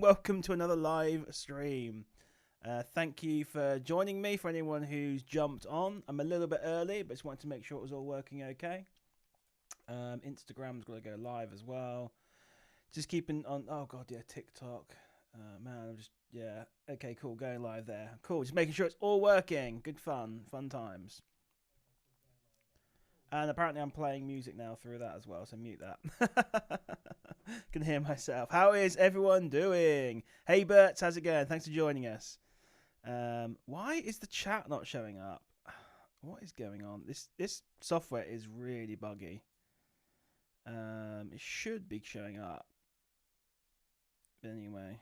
welcome to another live stream. Thank you for joining me. For anyone who's jumped on, I'm a little bit early, but just wanted to make sure it was all working okay. Instagram's got to go live as well. Just keeping on. Oh god, yeah, TikTok. Man, I'm just Okay, cool, going live there. Cool, just making sure it's all working. Good fun times. And apparently I'm playing music now through that as well, so mute that. Can hear myself. How is everyone doing? Hey Bert, how's it going? Thanks for joining us. Why is the chat not showing up? What is going on? This software is really buggy. It should be showing up. But anyway,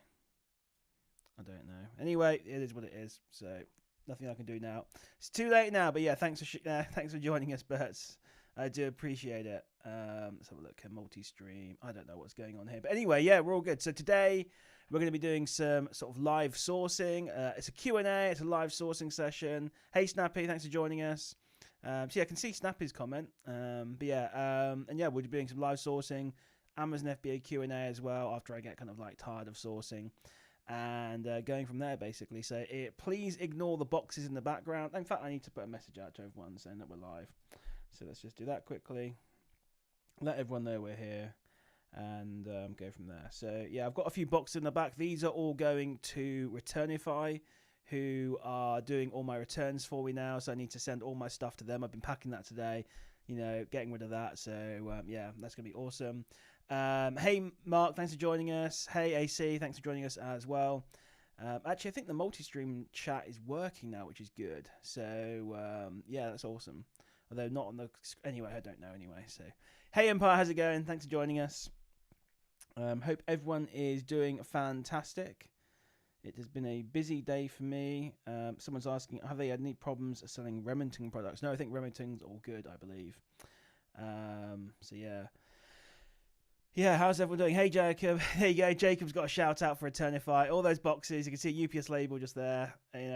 I don't know. Anyway, it is what it is. So nothing I can do now. It's too late now. But yeah, thanks for joining us, Bert. I do appreciate it. Let's have a look at multi-stream. I don't know what's going on here. But anyway, yeah, we're all good. So today we're going to be doing some sort of live sourcing. It's a Q&A. It's a live sourcing session. Hey, Snappy, thanks for joining us. So yeah, I can see Snappy's comment. And yeah, we'll be doing some live sourcing. Amazon FBA Q&A as well after I get kind of like tired of sourcing. And going from there, basically. So please ignore the boxes in the background. In fact, I need to put a message out to everyone saying that we're live. So let's just do that quickly. Let everyone know we're here. And go from there. So yeah, I've got a few boxes in the back. These are all going to Returnify, who are doing all my returns for me now. So I need to send all my stuff to them. I've been packing that today, getting rid of that. So yeah, that's going to be awesome. Hey Mark, thanks for joining us. Hey AC, thanks for joining us as well. Actually, I think the multi-stream chat is working now, which is good. So yeah, that's awesome. Although not on the anyway, I don't know anyway. So hey Empire, how's it going? Thanks for joining us. Hope everyone is doing fantastic. It has been a busy day for me. Someone's asking, have they had any problems selling Remington products? No, I think Remington's all good, I believe. So yeah. Yeah, how's everyone doing? Hey, Jacob. There you go. Jacob's got a shout out for Eternify. All those boxes, you can see a UPS label just there,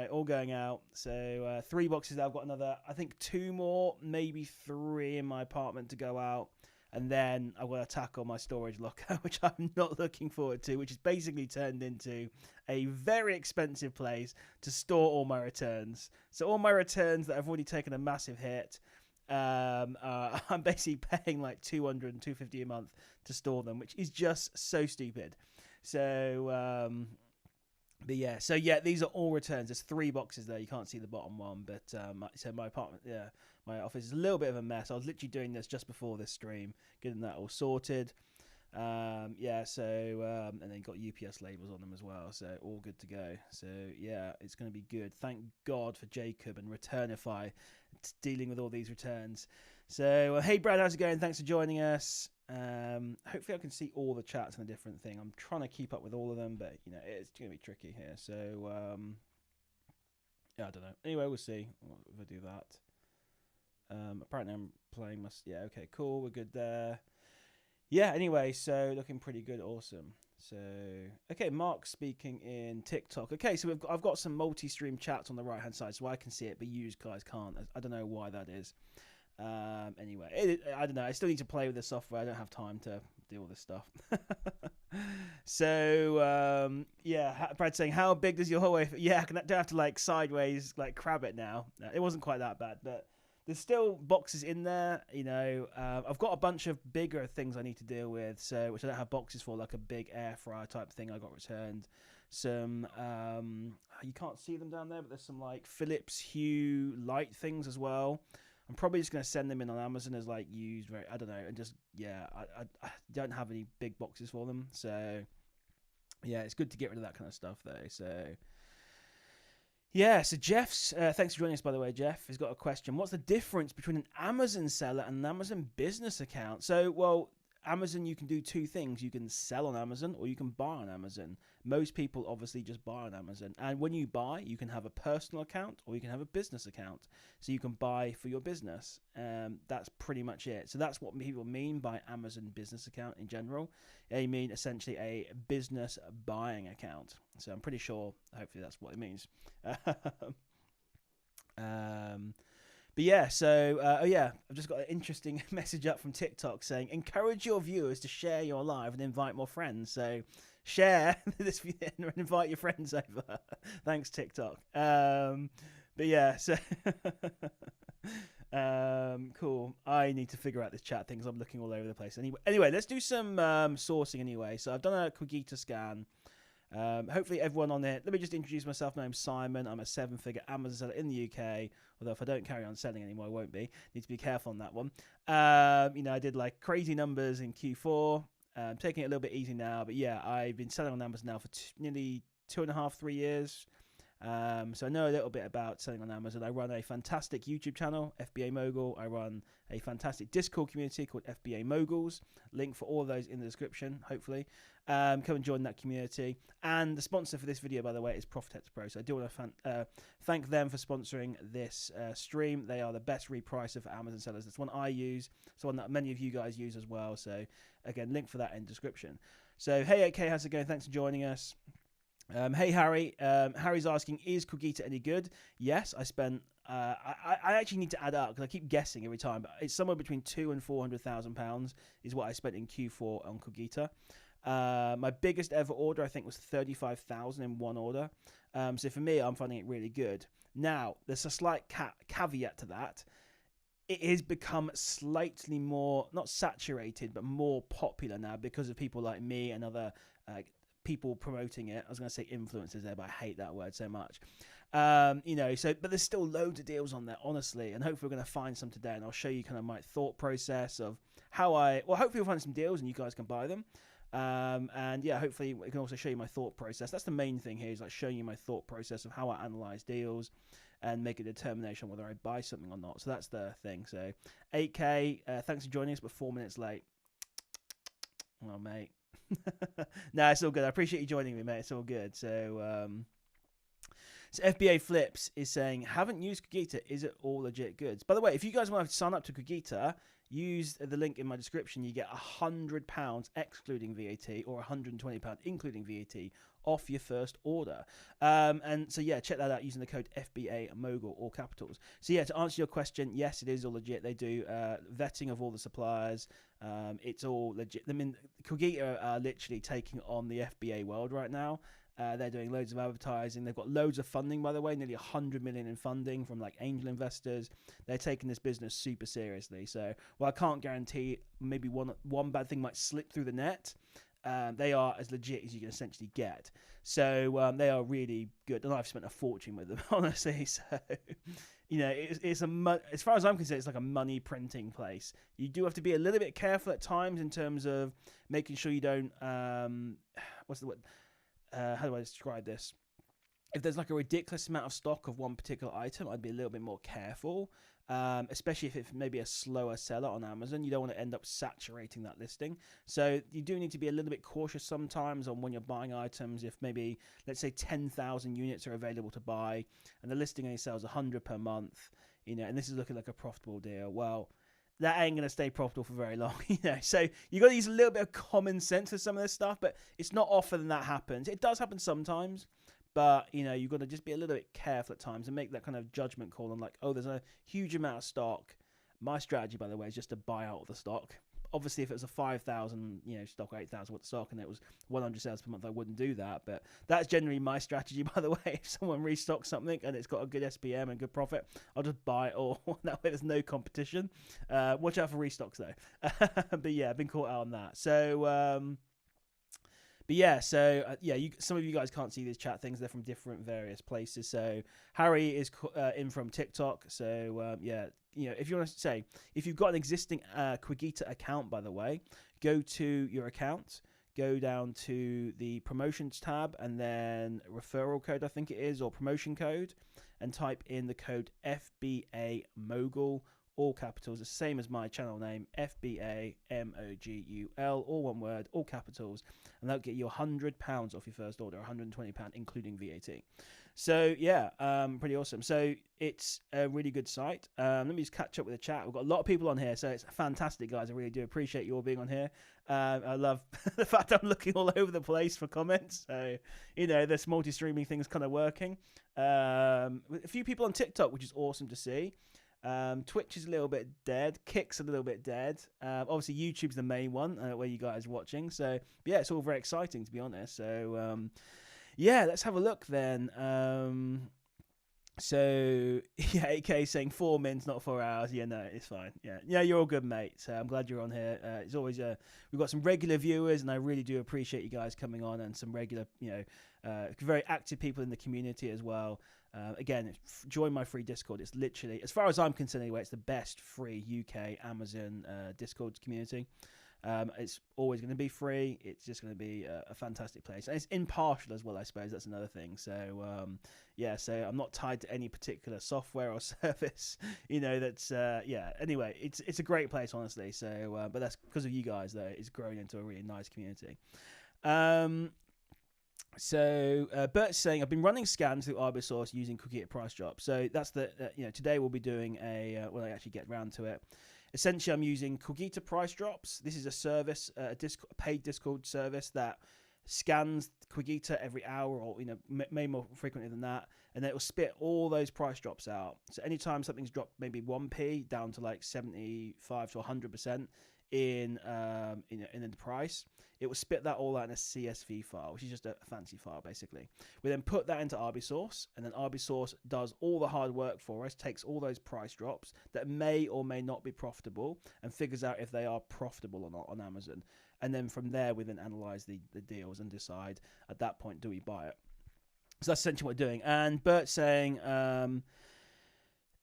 all going out. So 3 boxes. I've got another, I think 2 more, maybe 3 in my apartment to go out. And then I will tackle my storage locker, which I'm not looking forward to, which is basically turned into a very expensive place to store all my returns. So all my returns that have already taken a massive hit, I'm basically paying like $200 and $250 a month to store them, which is just so stupid. So but yeah, these are all returns. There's 3 boxes there. You can't see the bottom one, but so my apartment, my office is a little bit of a mess. I was literally doing this just before this stream, getting that all sorted. And then got UPS labels on them as well, so all good to go. So yeah, it's going to be good. Thank God for Jacob and Returnify dealing with all these returns. So hey Brad, how's it going? Thanks for joining us. Hopefully I can see all the chats and a different thing. I'm trying to keep up with all of them, but it's going to be tricky here. So yeah, I don't know. Anyway, we'll see if I do that. Apparently I'm playing my okay, cool, we're good there. Yeah, anyway, so looking pretty good, awesome. So, okay, Mark's speaking in TikTok. Okay, so I've got some multi-stream chats on the right-hand side, so I can see it, but you guys can't. I don't know why that is. Anyway, I don't know. I still need to play with the software. I don't have time to do all this stuff. So, yeah, Brad's saying, how big does your hallway... Yeah, I don't have to, like, sideways, like, crab it now. It wasn't quite that bad, but... There's still boxes in there, I've got a bunch of bigger things I need to deal with, so which I don't have boxes for, like a big air fryer type thing I got returned. Some, you can't see them down there, but there's some like Philips Hue light things as well. I'm probably just going to send them in on Amazon as like used, I don't know, and just, I don't have any big boxes for them, so yeah, it's good to get rid of that kind of stuff though, so... Yeah, so Jeff's, thanks for joining us, by the way, Jeff, has got a question. What's the difference between an Amazon seller and an Amazon business account? So, well, Amazon, you can do 2 things. You can sell on Amazon or you can buy on Amazon. Most people obviously just buy on Amazon. And when you buy, you can have a personal account or you can have a business account. So you can buy for your business. That's pretty much it. So that's what people mean by Amazon business account in general. They mean essentially a business buying account. So I'm pretty sure, hopefully that's what it means. But yeah, so oh yeah, I've just got an interesting message up from TikTok saying encourage your viewers to share your live and invite more friends. So share this video and invite your friends over. Thanks TikTok. But yeah, so cool. I need to figure out this chat thing because I'm looking all over the place. Anyway, let's do some sourcing anyway. So I've done a Cogita scan. Hopefully everyone on there. Let me just introduce myself. My name's Simon. I'm a 7-figure Amazon seller in the UK. Although if I don't carry on selling anymore, I won't be. Need to be careful on that one. I did like crazy numbers in Q4. Taking it a little bit easy now, but yeah, I've been selling on Amazon now for nearly 2.5, 3 years. So I know a little bit about selling on Amazon. I run a fantastic YouTube channel, FBA Mogul. I run a fantastic Discord community called FBA Moguls. Link for all of those in the description, hopefully. Come and join that community. And the sponsor for this video, by the way, is Profitex Pro. So I do want to thank them for sponsoring this stream. They are the best repricer for Amazon sellers. It's one I use. It's one that many of you guys use as well. So again, link for that in the description. So hey, AK, how's it going? Thanks for joining us. Hey Harry, Harry's asking, is Cogita any good? Yes, I spent. I actually need to add up because I keep guessing every time, but it's somewhere between £200,000 and £400,000 is what I spent in Q4 on Cogita. My biggest ever order, I think, was 35,000 in one order. So for me, I'm finding it really good. Now, there's a slight caveat to that. It has become slightly more, not saturated, but more popular now because of people like me and other people promoting it. I was going to say influencers there, but I hate that word so much. But there's still loads of deals on there, honestly, and hopefully we're going to find some today, and I'll show you kind of my thought process of how hopefully we'll find some deals and you guys can buy them. And yeah, hopefully we can also show you my thought process. That's the main thing here, is like showing you my thought process of how I analyze deals and make a determination whether I buy something or not. So that's the thing. So 8K, thanks for joining us, but 4 minutes late. Oh, mate. No, it's all good. I appreciate you joining me, mate. It's all good. So FBA Flips is saying, haven't used Cogita. Is it all legit goods? By the way, if you guys want to sign up to Cogita, use the link in my description. You get £100 excluding VAT or £120 including VAT off your first order. And so yeah, check that out using the code FBA Mogul, all capitals. So yeah, to answer your question, yes, it is all legit. They do vetting of all the suppliers. It's all legit. I mean, Cogita are literally taking on the FBA world right now. They're doing loads of advertising. They've got loads of funding, by the way, nearly 100 million in funding from like angel investors. They're taking this business super seriously. So while I can't guarantee, maybe one bad thing might slip through the net, they are as legit as you can essentially get. So they are really good, and I've spent a fortune with them, honestly. So it's as far as I'm concerned, it's like a money printing place. You do have to be a little bit careful at times in terms of making sure you don't what's the word? How do I describe this? If there's like a ridiculous amount of stock of one particular item, I'd be a little bit more careful, especially if it's maybe a slower seller on Amazon. You don't want to end up saturating that listing. So you do need to be a little bit cautious sometimes on when you're buying items. If maybe, let's say 10,000 units are available to buy and the listing only sells 100 per month, and this is looking like a profitable deal, well, that ain't going to stay profitable for very long, So you got to use a little bit of common sense for some of this stuff, but it's not often that happens. It does happen sometimes, but, you've got to just be a little bit careful at times and make that kind of judgment call on like, oh, there's a huge amount of stock. My strategy, by the way, is just to buy out the stock. Obviously, if it was a 5,000, stock or 8,000 worth of stock and it was 100 sales per month, I wouldn't do that. But that's generally my strategy, by the way. If someone restocks something and it's got a good SPM and good profit, I'll just buy it all. That way there's no competition. Watch out for restocks, though. But yeah, I've been caught out on that. So, some of you guys can't see these chat things. They're from different various places. So Harry is in from TikTok. So if you want to say, if you've got an existing Cogita account, by the way, go to your account, go down to the promotions tab, and then referral code, I think it is, or promotion code, and type in the code FBA Mogul. All capitals, the same as my channel name, FBA MOGUL, all one word, all capitals, and that'll get you £100 off your first order, £120 including VAT. So yeah, pretty awesome. So it's a really good site. Let me just catch up with the chat. We've got a lot of people on here, so it's fantastic, guys. I really do appreciate you all being on here. I love the fact I'm looking all over the place for comments. So this multi-streaming thing is kind of working. A few people on TikTok, which is awesome to see. Twitch is a little bit dead. Kick's a little bit dead. Obviously, YouTube's the main one where you guys are watching. So, yeah, it's all very exciting, to be honest. So, yeah, let's have a look then. So yeah, 8K saying 4 mins, not 4 hours. Yeah, no, it's fine. Yeah, you're all good, mate. So I'm glad you're on here. It's always we've got some regular viewers, and I really do appreciate you guys coming on, and some regular, very active people in the community as well. Again, join my free Discord. It's literally, as far as I'm concerned, anyway, it's the best free UK Amazon Discord community. It's always going to be free. It's just going to be a fantastic place. And it's impartial as well, I suppose. That's another thing. So, so I'm not tied to any particular software or service, that's, Anyway, it's a great place, honestly. So, but that's because of you guys, though. It's grown into a really nice community. Bert's saying, I've been running scans through Arbisource using Cookie at Price Drop. So that's today we'll be doing when I actually get round to it. Essentially, I'm using Cogita Price Drops. This is a service, a paid Discord service that scans Cogita every hour, or maybe more frequently than that, and then it will spit all those price drops out. So anytime something's dropped maybe 1p down to like 75 to 100% in the price, it will spit that all out in a CSV file, which is just a fancy file basically. We then put that into Arbisource, and then Arbisource does all the hard work for us, takes all those price drops that may or may not be profitable, and figures out if they are profitable or not on Amazon. And then from there, we then analyze the deals and decide at that point, do we buy it? So that's essentially what we're doing. And Bert's saying,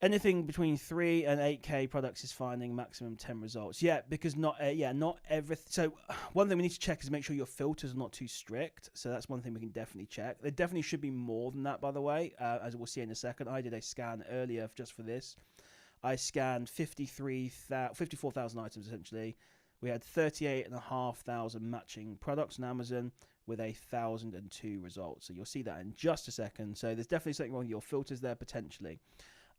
anything between 3 and 8K products is finding maximum 10 results. Yeah, because not everything. So one thing we need to check is make sure your filters are not too strict. So that's one thing we can definitely check. There definitely should be more than that, by the way, as we'll see in a second. I did a scan earlier just for this. I scanned 54,000 items essentially. We had 38,500 matching products on Amazon with 1,002 results. So you'll see that in just a second. So there's definitely something wrong with your filters there potentially.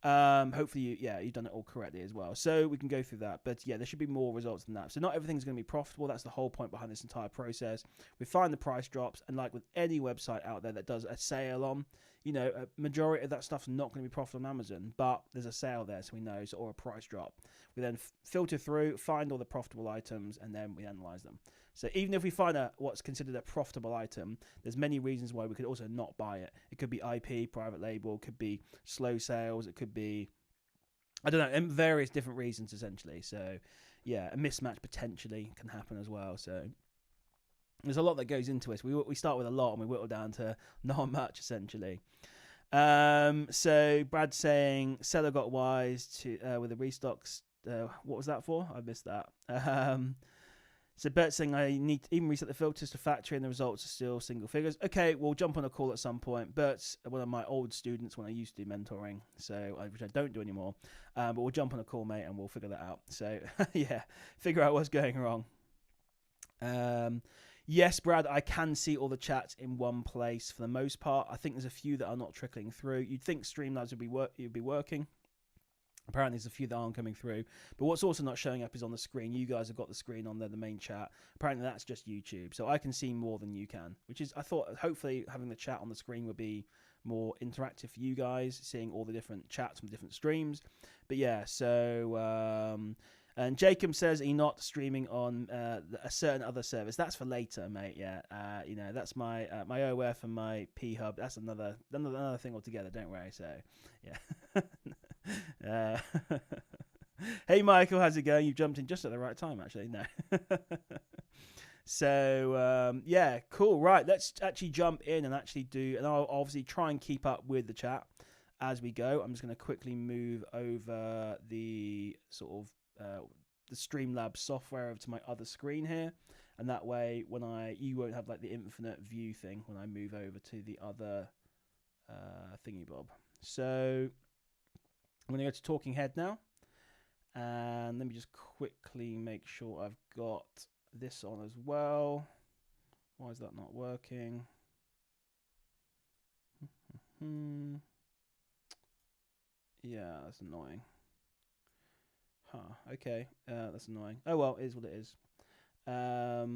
Hopefully you've done it all correctly as well, so we can go through that. But yeah, there should be more results than that. So not everything's going to be profitable. That's the whole point behind this entire process. We find the price drops, and like with any website out there that does a sale on, a majority of that stuff's not going to be profitable on Amazon, but there's a sale there, so we know, or a price drop. We then filter through, find all the profitable items, and then we analyze them. So even if we find what's considered a profitable item, there's many reasons why we could also not buy it. It could be IP, private label, it could be slow sales, it could be, I don't know, and various different reasons essentially. So yeah, a mismatch potentially can happen as well. So there's a lot that goes into it. We start with a lot and we whittle down to not much essentially. So Brad's saying seller got wise to with the restocks. What was that for? I missed that. So Bert's saying I need to even reset the filters to factory, and the results are still single figures. Okay, we'll jump on a call at some point. Bert's one of my old students when I used to do mentoring, which I don't do anymore. But we'll jump on a call, mate, and we'll figure that out. So yeah, figure out what's going wrong. Yes, Brad, I can see all the chats in one place for the most part. I think there's a few that are not trickling through. You'd think Streamlabs would be working. Apparently there's a few that aren't coming through. But what's also not showing up is on the screen. You guys have got the screen on there, the main chat. Apparently that's just YouTube. So I can see more than you can, which is, I thought, hopefully having the chat on the screen would be more interactive for you guys, seeing all the different chats from different streams. But yeah, so... and Jacob says he's not streaming on a certain other service. That's for later, mate. Yeah, that's my my OF and my P Hub. That's another thing altogether. Don't worry. So, yeah. Hey, Michael, how's it going? You jumped in just at the right time, actually. No. So yeah, cool. Right, let's actually jump in and actually do. And I'll obviously try and keep up with the chat as we go. I'm just going to quickly move over the sort of the Streamlabs software over to my other screen here, and that way you won't have like the infinite view thing when I move over to the other thingy bob. So I'm going to go to Talking Head now, and let me just quickly make sure I've got this on as well. Why is that not working? Yeah, that's annoying. Huh, okay, that's annoying. Oh well, it is what it is. That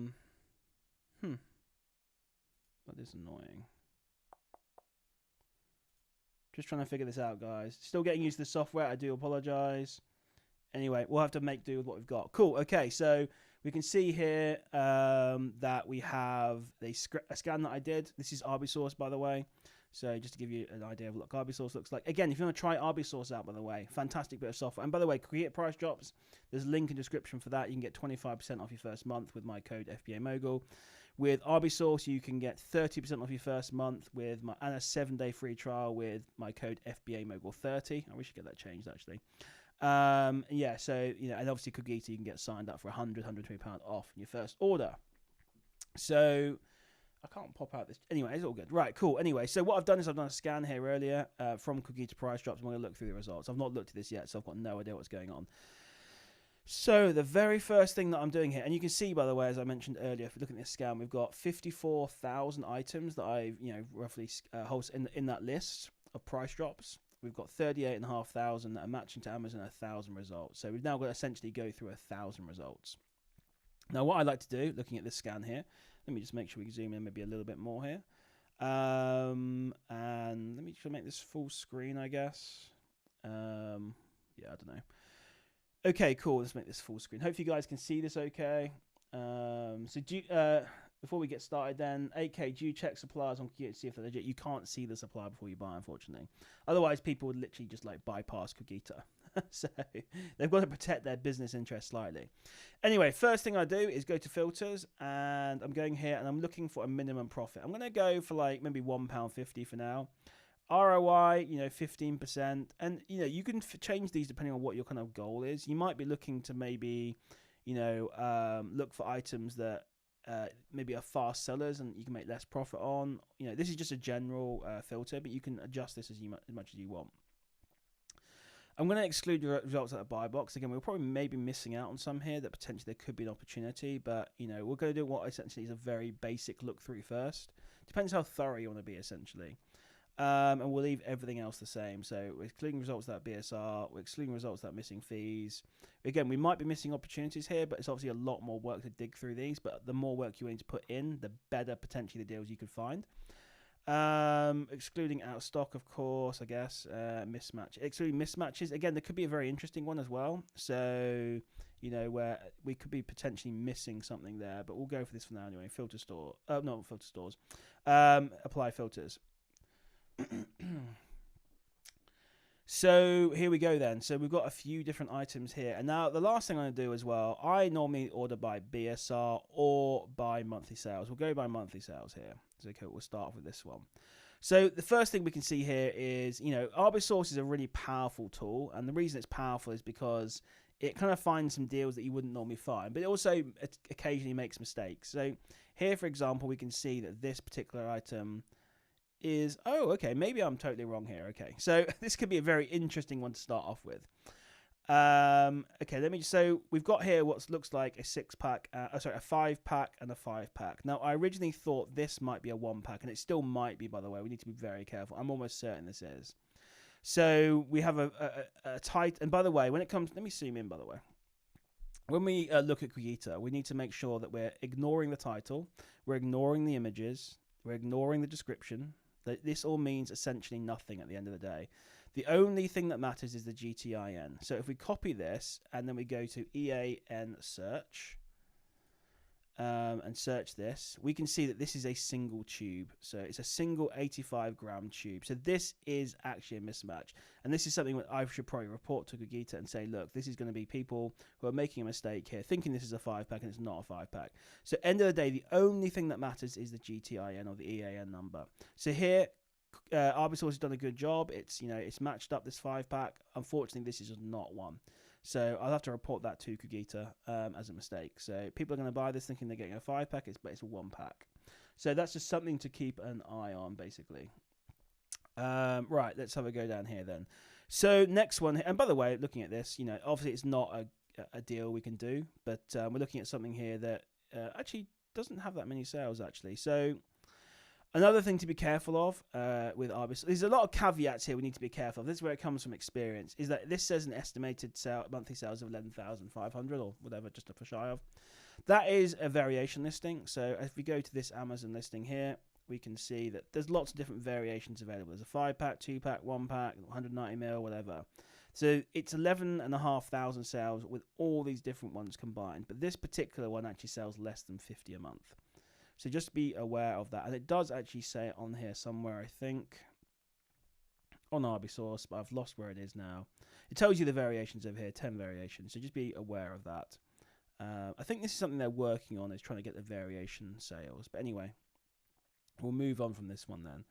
is annoying. Just trying to figure this out, guys. Still getting used to the software. I do apologize. Anyway, we'll have to make do with what we've got. Cool. Okay, so we can see here that we have a scan that I did. This is RB-Source, by the way. So just to give you an idea of what RB-Source looks like. Again, if you want to try RB-Source out, by the way, fantastic bit of software. And by the way, create price drops. There's a link in the description for that. You can get 25% off your first month with my code FBA Mogul. With RB-Source, you can get 30% off your first month with and a 7-day free trial with my code FBA Mogul 30. I wish I could get that changed actually. Yeah, so and obviously Cogito, you can get signed up for £100–120 off your first order. So I can't pop out this. Anyway, it's all good. Right, cool. Anyway, so what I've done is I've done a scan here earlier from Cogito price drops. I'm going to look through the results. I've not looked at this yet, so I've got no idea what's going on. So the very first thing that I'm doing here, and you can see, by the way, as I mentioned earlier, if you look at this scan, we've got 54,000 items that I've, roughly hold in that list of price drops. We've got 38,500 that are matching to Amazon, 1,000 results. So we've now got to essentially go through 1,000 results. Now, what I like to do, looking at this scan here, let me just make sure we can zoom in maybe a little bit more here. And let me just make this full screen, I guess. Yeah, I don't know. Okay, cool. Let's make this full screen. Hopefully you guys can see this okay. Before we get started then, 8K, do you check suppliers on Cogito to see if they're legit? You can't see the supplier before you buy, unfortunately. Otherwise, people would literally just bypass Cogito. So they've got to protect their business interests slightly. Anyway, first thing I do is go to filters, and I'm going here and I'm looking for a minimum profit. I'm going to go for maybe £1.50 for now. ROI, 15%, and you can change these depending on what your kind of goal is. You might be looking to maybe, look for items that maybe are fast sellers and you can make less profit on. This is just a general filter, but you can adjust this as much as you want. I'm going to exclude the results out of the buy box. Again, we're probably maybe missing out on some here that potentially there could be an opportunity, but we're going to do what essentially is a very basic look through first. Depends how thorough you want to be, essentially. And we'll leave everything else the same. So we're excluding results that BSR, we're excluding results that missing fees. Again, we might be missing opportunities here, but it's obviously a lot more work to dig through these. But the more work you need to put in, the better potentially the deals you could find. Excluding out of stock, of course, I guess. Mismatch. Excluding mismatches. Again, there could be a very interesting one as well. So, where we could be potentially missing something there, but we'll go for this for now anyway. Filter store. Not filter stores. Apply filters. So here we go then. So we've got a few different items here. And now the last thing I'm going to do as well, I normally order by BSR or by monthly sales. We'll go by monthly sales here. So okay, we'll start off with this one. So the first thing we can see here is, RB-Source is a really powerful tool. And the reason it's powerful is because it kind of finds some deals that you wouldn't normally find. But it also occasionally makes mistakes. So here, for example, we can see that this particular item is, okay, maybe I'm totally wrong here. Okay, so this could be a very interesting one to start off with. Okay, so we've got here what looks like a 6-pack, a 5-pack and a 5-pack. Now, I originally thought this might be a 1-pack, and it still might be, by the way. We need to be very careful. I'm almost certain this is. So we have a tight, and by the way, when it comes, let me zoom in, by the way. When we look at Cogito, we need to make sure that we're ignoring the title, we're ignoring the images, we're ignoring the description. This all means essentially nothing at the end of the day. The only thing that matters is the GTIN. So if we copy this and then we go to EAN search and search this, we can see that this is a single tube. So it's a single 85-gram tube. So this is actually a mismatch. And this is something that I should probably report to Cogito and say, look, this is going to be people who are making a mistake here, thinking this is a 5-pack and it's not a 5-pack. So end of the day, the only thing that matters is the GTIN or the EAN number. So here, RB-Source has done a good job. It's matched up this 5-pack. Unfortunately, this is just not one. So I'll have to report that to Cogito as a mistake. So people are going to buy this thinking they're getting a 5-pack, but it's a 1-pack. So that's just something to keep an eye on, basically. Right, let's have a go down here then. So next one, and by the way, looking at this, obviously it's not a deal we can do, but we're looking at something here that actually doesn't have that many sales, actually. So another thing to be careful of with RB, there's a lot of caveats here we need to be careful of. This is where it comes from experience, is that this says an estimated monthly sales of 11,500 or whatever, just a shy of. That is a variation listing. So if we go to this Amazon listing here, we can see that there's lots of different variations available. There's a 5-pack, 2-pack, 1-pack, 190ml, whatever. So it's 11,500 sales with all these different ones combined. But this particular one actually sells less than 50 a month. So just be aware of that. And it does actually say it on here somewhere, I think, on Arbisource, but I've lost where it is now. It tells you the variations over here, 10 variations. So just be aware of that. I think this is something they're working on, is trying to get the variation sales. But anyway, we'll move on from this one then.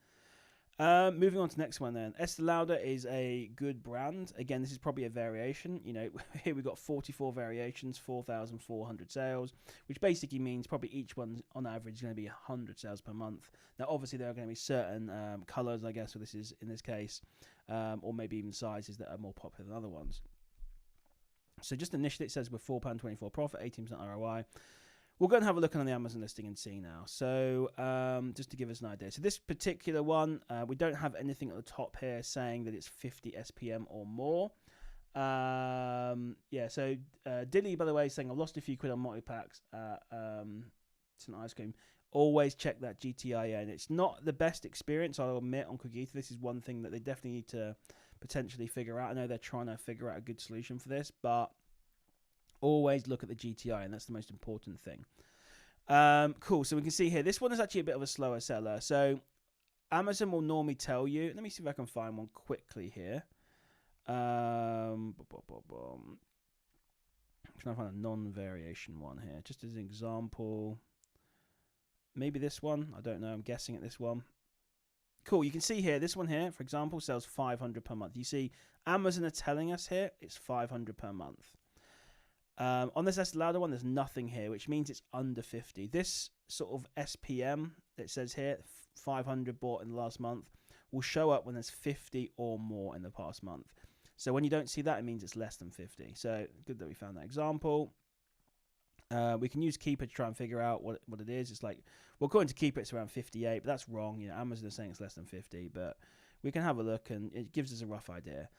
Moving on to the next one then. Estee Lauder is a good brand. Again, this is probably a variation. You know, here we've got 44 variations, 4,400 sales, which basically means probably each one on average is going to be 100 sales per month. Now, obviously, there are going to be certain colors, I guess, so this is in this case, or maybe even sizes that are more popular than other ones. So just initially, it says with £4.24 profit, 18% ROI. We'll go and have a look on the Amazon listing and see now. So just to give us an idea. So this particular one, we don't have anything at the top here saying that it's 50 SPM or more. Yeah, so Dilly, by the way, is saying I've lost a few quid on multi-packs. It's an ice cream. Always check that GTIN. It's not the best experience, I'll admit, on Cogito. This is one thing that they definitely need to potentially figure out. I know they're trying to figure out a good solution for this, but always look at the GTI, and that's the most important thing. Cool, so we can see here, this one is actually a bit of a slower seller. So Amazon will normally tell you, let me see if I can find one quickly here. I'm trying to find a non-variation one here, just as an example. Maybe this one, I don't know, I'm guessing at this one. Cool, you can see here, this one here, for example, sells 500 per month. You see, Amazon are telling us here it's 500 per month. On this Estee Lauder one, there's nothing here, which means it's under 50. This sort of SPM that says here, 500 bought in the last month, will show up when there's 50 or more in the past month. So when you don't see that, it means it's less than 50. So good that we found that example. We can use Keeper to try and figure out what it is. It's like, well, according to Keeper, it's around 58, but that's wrong. You know, Amazon is saying it's less than 50, but we can have a look, and it gives us a rough idea.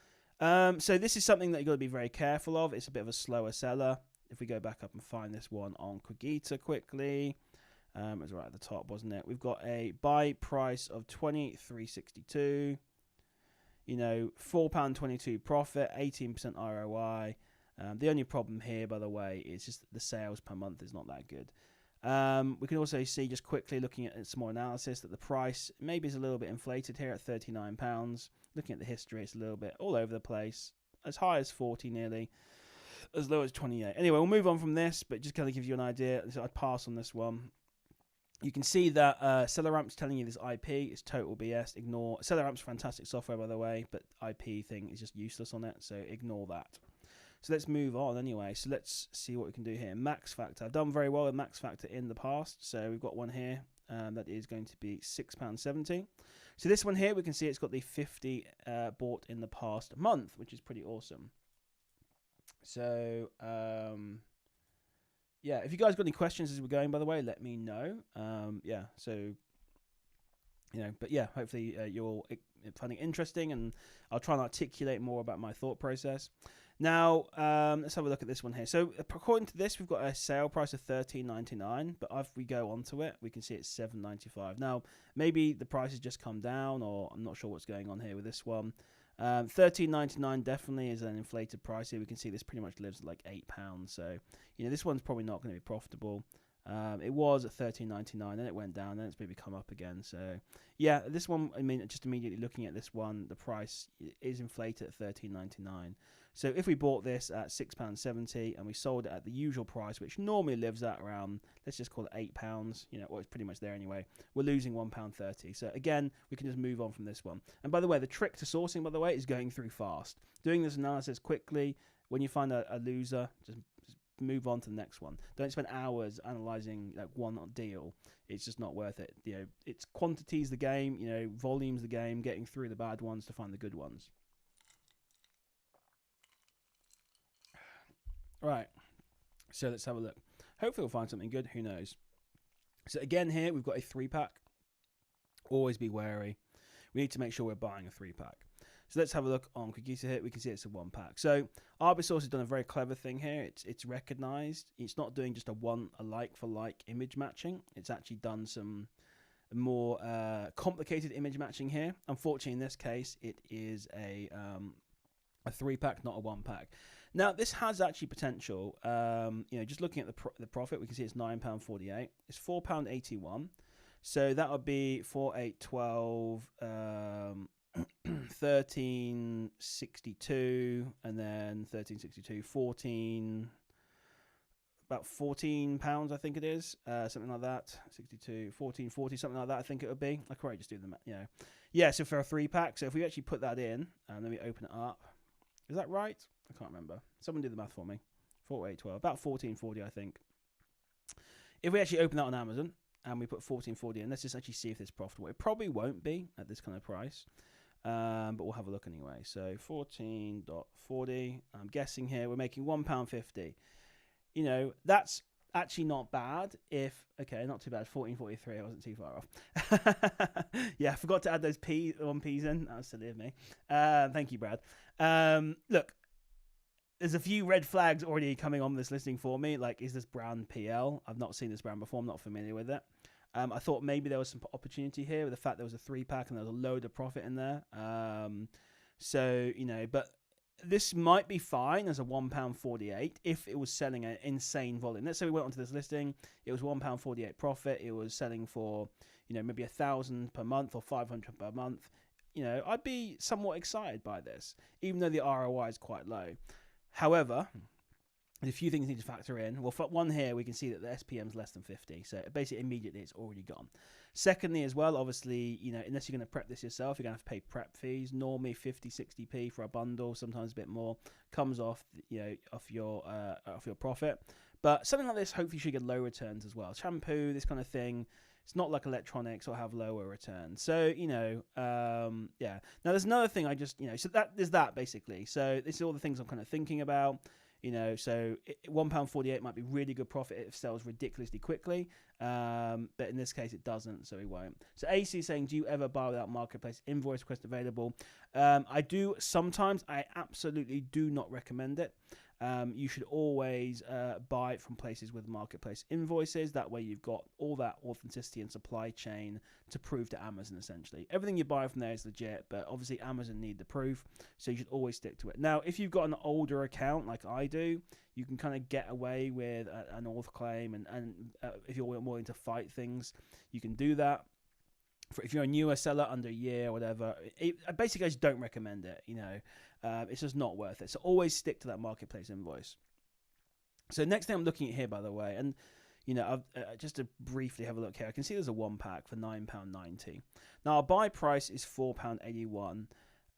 So this is something that you've got to be very careful of. It's a bit of a slower seller. If we go back up and find this one on Cogito quickly, it was right at the top, wasn't it? We've got a buy price of $23.62. You know, £4.22 profit, 18% ROI. The only problem here, by the way, is just the sales per month is not that good. We can also see, just quickly looking at some more analysis, that the price maybe is a little bit inflated here at £39. Looking at the history, it's a little bit all over the place. As high as 40 nearly, as low as 28. Anyway, we'll move on from this, but just kind of give you an idea. So I'd pass on this one. You can see that SellerAmp's telling you this IP is total BS. Ignore. SellerAmp's fantastic software, by the way, but IP thing is just useless on it, so ignore that. So let's move on anyway. So let's see what we can do here. Max Factor. I've done very well with Max Factor in the past. So we've got one here that is going to be £6.70. So this one here, we can see it's got the 50 bought in the past month, which is pretty awesome. So, yeah, if you guys got any questions as we're going, by the way, let me know. Yeah, so, you know, but yeah, hopefully you're finding it interesting, and I'll try and articulate more about my thought process. Now, let's have a look at this one here. So, according to this, we've got a sale price of $13.99, but if we go onto it, we can see it's $7.95. Now, maybe the price has just come down, or I'm not sure what's going on here with this one. $13.99 definitely is an inflated price here. We can see this pretty much lives at like £8. So, you know, this one's probably not going to be profitable. It was at $13.99, then it went down, then it's maybe come up again. So, yeah, this one, I mean, just immediately looking at this one, the price is inflated at $13.99. So if we bought this at £6.70 and we sold it at the usual price, which normally lives at around, let's just call it £8, you know, well, it's pretty much there anyway, we're losing £1.30. So again, we can just move on from this one. And by the way, the trick to sourcing, by the way, is going through fast. Doing this analysis quickly. When you find a loser, just move on to the next one. Don't spend hours analyzing like one deal. It's just not worth it. You know, it's quantity's the game, you know, volume's the game, getting through the bad ones to find the good ones. Right, so let's have a look. Hopefully we'll find something good. Who knows? So again here, we've got a 3-pack. Always be wary. We need to make sure we're buying a 3-pack. So let's have a look on Cogito here. We can see it's a 1-pack. So Arbisource has done a very clever thing here. It's recognized. It's not doing just a like-for-like image matching. It's actually done some more complicated image matching here. Unfortunately, in this case, it is a 3-pack, not a 1-pack. Now, this has actually potential. Just looking at the profit, we can see it's £9.48. It's £4.81. So that would be 4, 8, 12, 13.62, and then 13.62, 14. About £14, I think it is, something like that. 62, 14.40, something like that. I think it would be. I could probably just do the math. Yeah. So for a 3-pack, so if we actually put that in, and then we open it up, is that right? I can't remember. Someone do the math for me. 4, 8, 12, about 14.40, I think. If we actually open that on Amazon and we put 14.40 in, let's just actually see if it's profitable. It probably won't be at this kind of price, but we'll have a look anyway. So 14.40. I'm guessing here we're making £1.50. That's actually not bad. Not too bad. 14.43. I wasn't too far off. Yeah, I forgot to add those P's in. That was silly of me. Thank you, Brad. Look, there's a few red flags already coming on this listing for me. Like, is this brand PL? I've not seen this brand before. I'm not familiar with it. I thought maybe there was some opportunity here with the fact there was a 3-pack and there was a load of profit in there. But this might be fine as a £1.48 if it was selling an insane volume. Let's say we went onto this listing, it was £1.48 profit. It was selling for, maybe 1,000 per month or 500 per month. I'd be somewhat excited by this, even though the ROI is quite low. However, there's a few things you need to factor in. Well, for one here, we can see that the SPM is less than 50. So basically, immediately, it's already gone. Secondly, as well, obviously, unless you're going to prep this yourself, you're going to have to pay prep fees. Normally 50, 60p for a bundle, sometimes a bit more, comes off, off your profit. But something like this, hopefully, you should get low returns as well. Shampoo, this kind of thing. It's not like electronics or have lower returns. So, yeah. Now, there's another thing so there's that basically. So this is all the things I'm kind of thinking about. So £1.48 might be really good profit if it sells ridiculously quickly. But in this case, it doesn't, so we won't. So AC is saying, do you ever buy without marketplace invoice request available? I do sometimes. I absolutely do not recommend it. You should always buy it from places with marketplace invoices. That way you've got all that authenticity and supply chain to prove to Amazon, essentially. Everything you buy from there is legit, but obviously Amazon need the proof, so you should always stick to it. Now, if you've got an older account like I do, you can kind of get away with an auth claim, and if you're willing to fight things, you can do that. If you're a newer seller under a year or whatever, basically I just don't recommend it. It's just not worth it. So always stick to that marketplace invoice. So next thing I'm looking at here, by the way, and just to briefly have a look here, I can see there's a 1-pack for £9.90. Now our buy price is £4.81.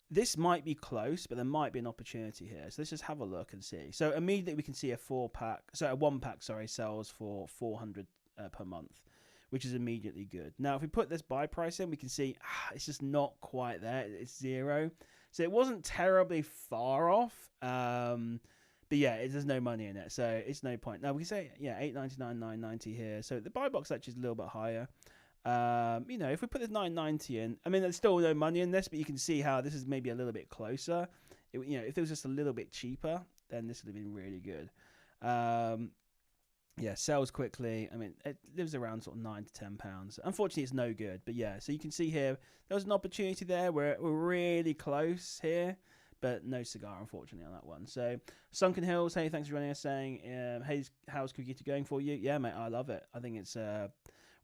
This might be close, but there might be an opportunity here. So let's just have a look and see. So immediately we can see a 1-pack, sells for 400 per month, which is immediately good. Now, if we put this buy price in, we can see it's just not quite there. It's 0. So it wasn't terribly far off. But yeah, there's no money in it, so it's no point. Now, we can say, $8.99, $9.90 here. So the buy box actually is a little bit higher. If we put this $9.90 in, I mean, there's still no money in this, but you can see how this is maybe a little bit closer. If it was just a little bit cheaper, then this would have been really good. Sells quickly. I mean, it lives around sort of £9 to £10. Unfortunately, it's no good. But yeah, so you can see here, there was an opportunity there. We're really close here, but no cigar, unfortunately, on that one. So Sunken Hills, hey, thanks for joining us. Saying, hey, how's Cookieta going for you? Yeah, mate, I love it. I think it's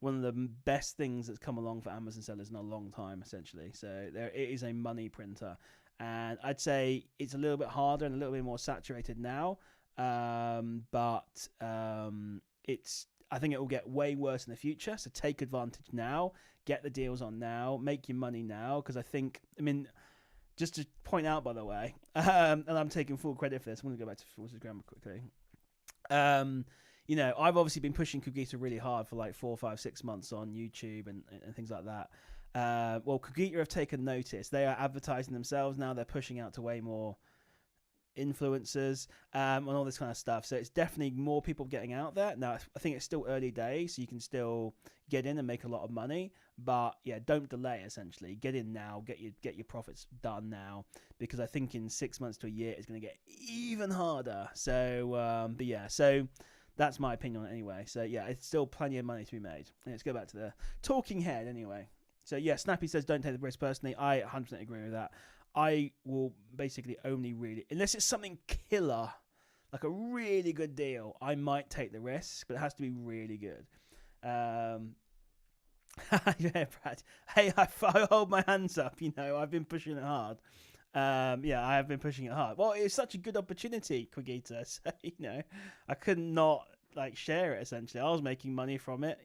one of the best things that's come along for Amazon sellers in a long time, essentially. So it is a money printer, and I'd say it's a little bit harder and a little bit more saturated now. But I think it will get way worse in the future. So take advantage now, get the deals on now, make your money now. Because just to point out, by the way, and I'm taking full credit for this. I'm going to go back to Forces Grammar quickly. I've obviously been pushing Cookieta really hard for like 4, 5, 6 months on YouTube and things like that. Cookieta have taken notice. They are advertising themselves now. They're pushing out to way more influencers and all this kind of stuff, so it's definitely more people getting out there now. I think it's still early days, so you can still get in and make a lot of money, but yeah, don't delay. Essentially, get in now, get your profits done now, because I think in 6 months to a year it's going to get even harder. So so That's my opinion on it anyway. So yeah, it's still plenty of money to be made. Let's go back to the talking head anyway. So yeah, Snappy says don't take the risk personally. I 100% agree with that. I will basically only really, unless it's something killer, like a really good deal, I might take the risk, but it has to be really good. Yeah, Brad. Hey, I hold my hands up. I've been pushing it hard. Yeah, I have been pushing it hard. Well, it's such a good opportunity, Quigita. So I could not share it. Essentially, I was making money from it.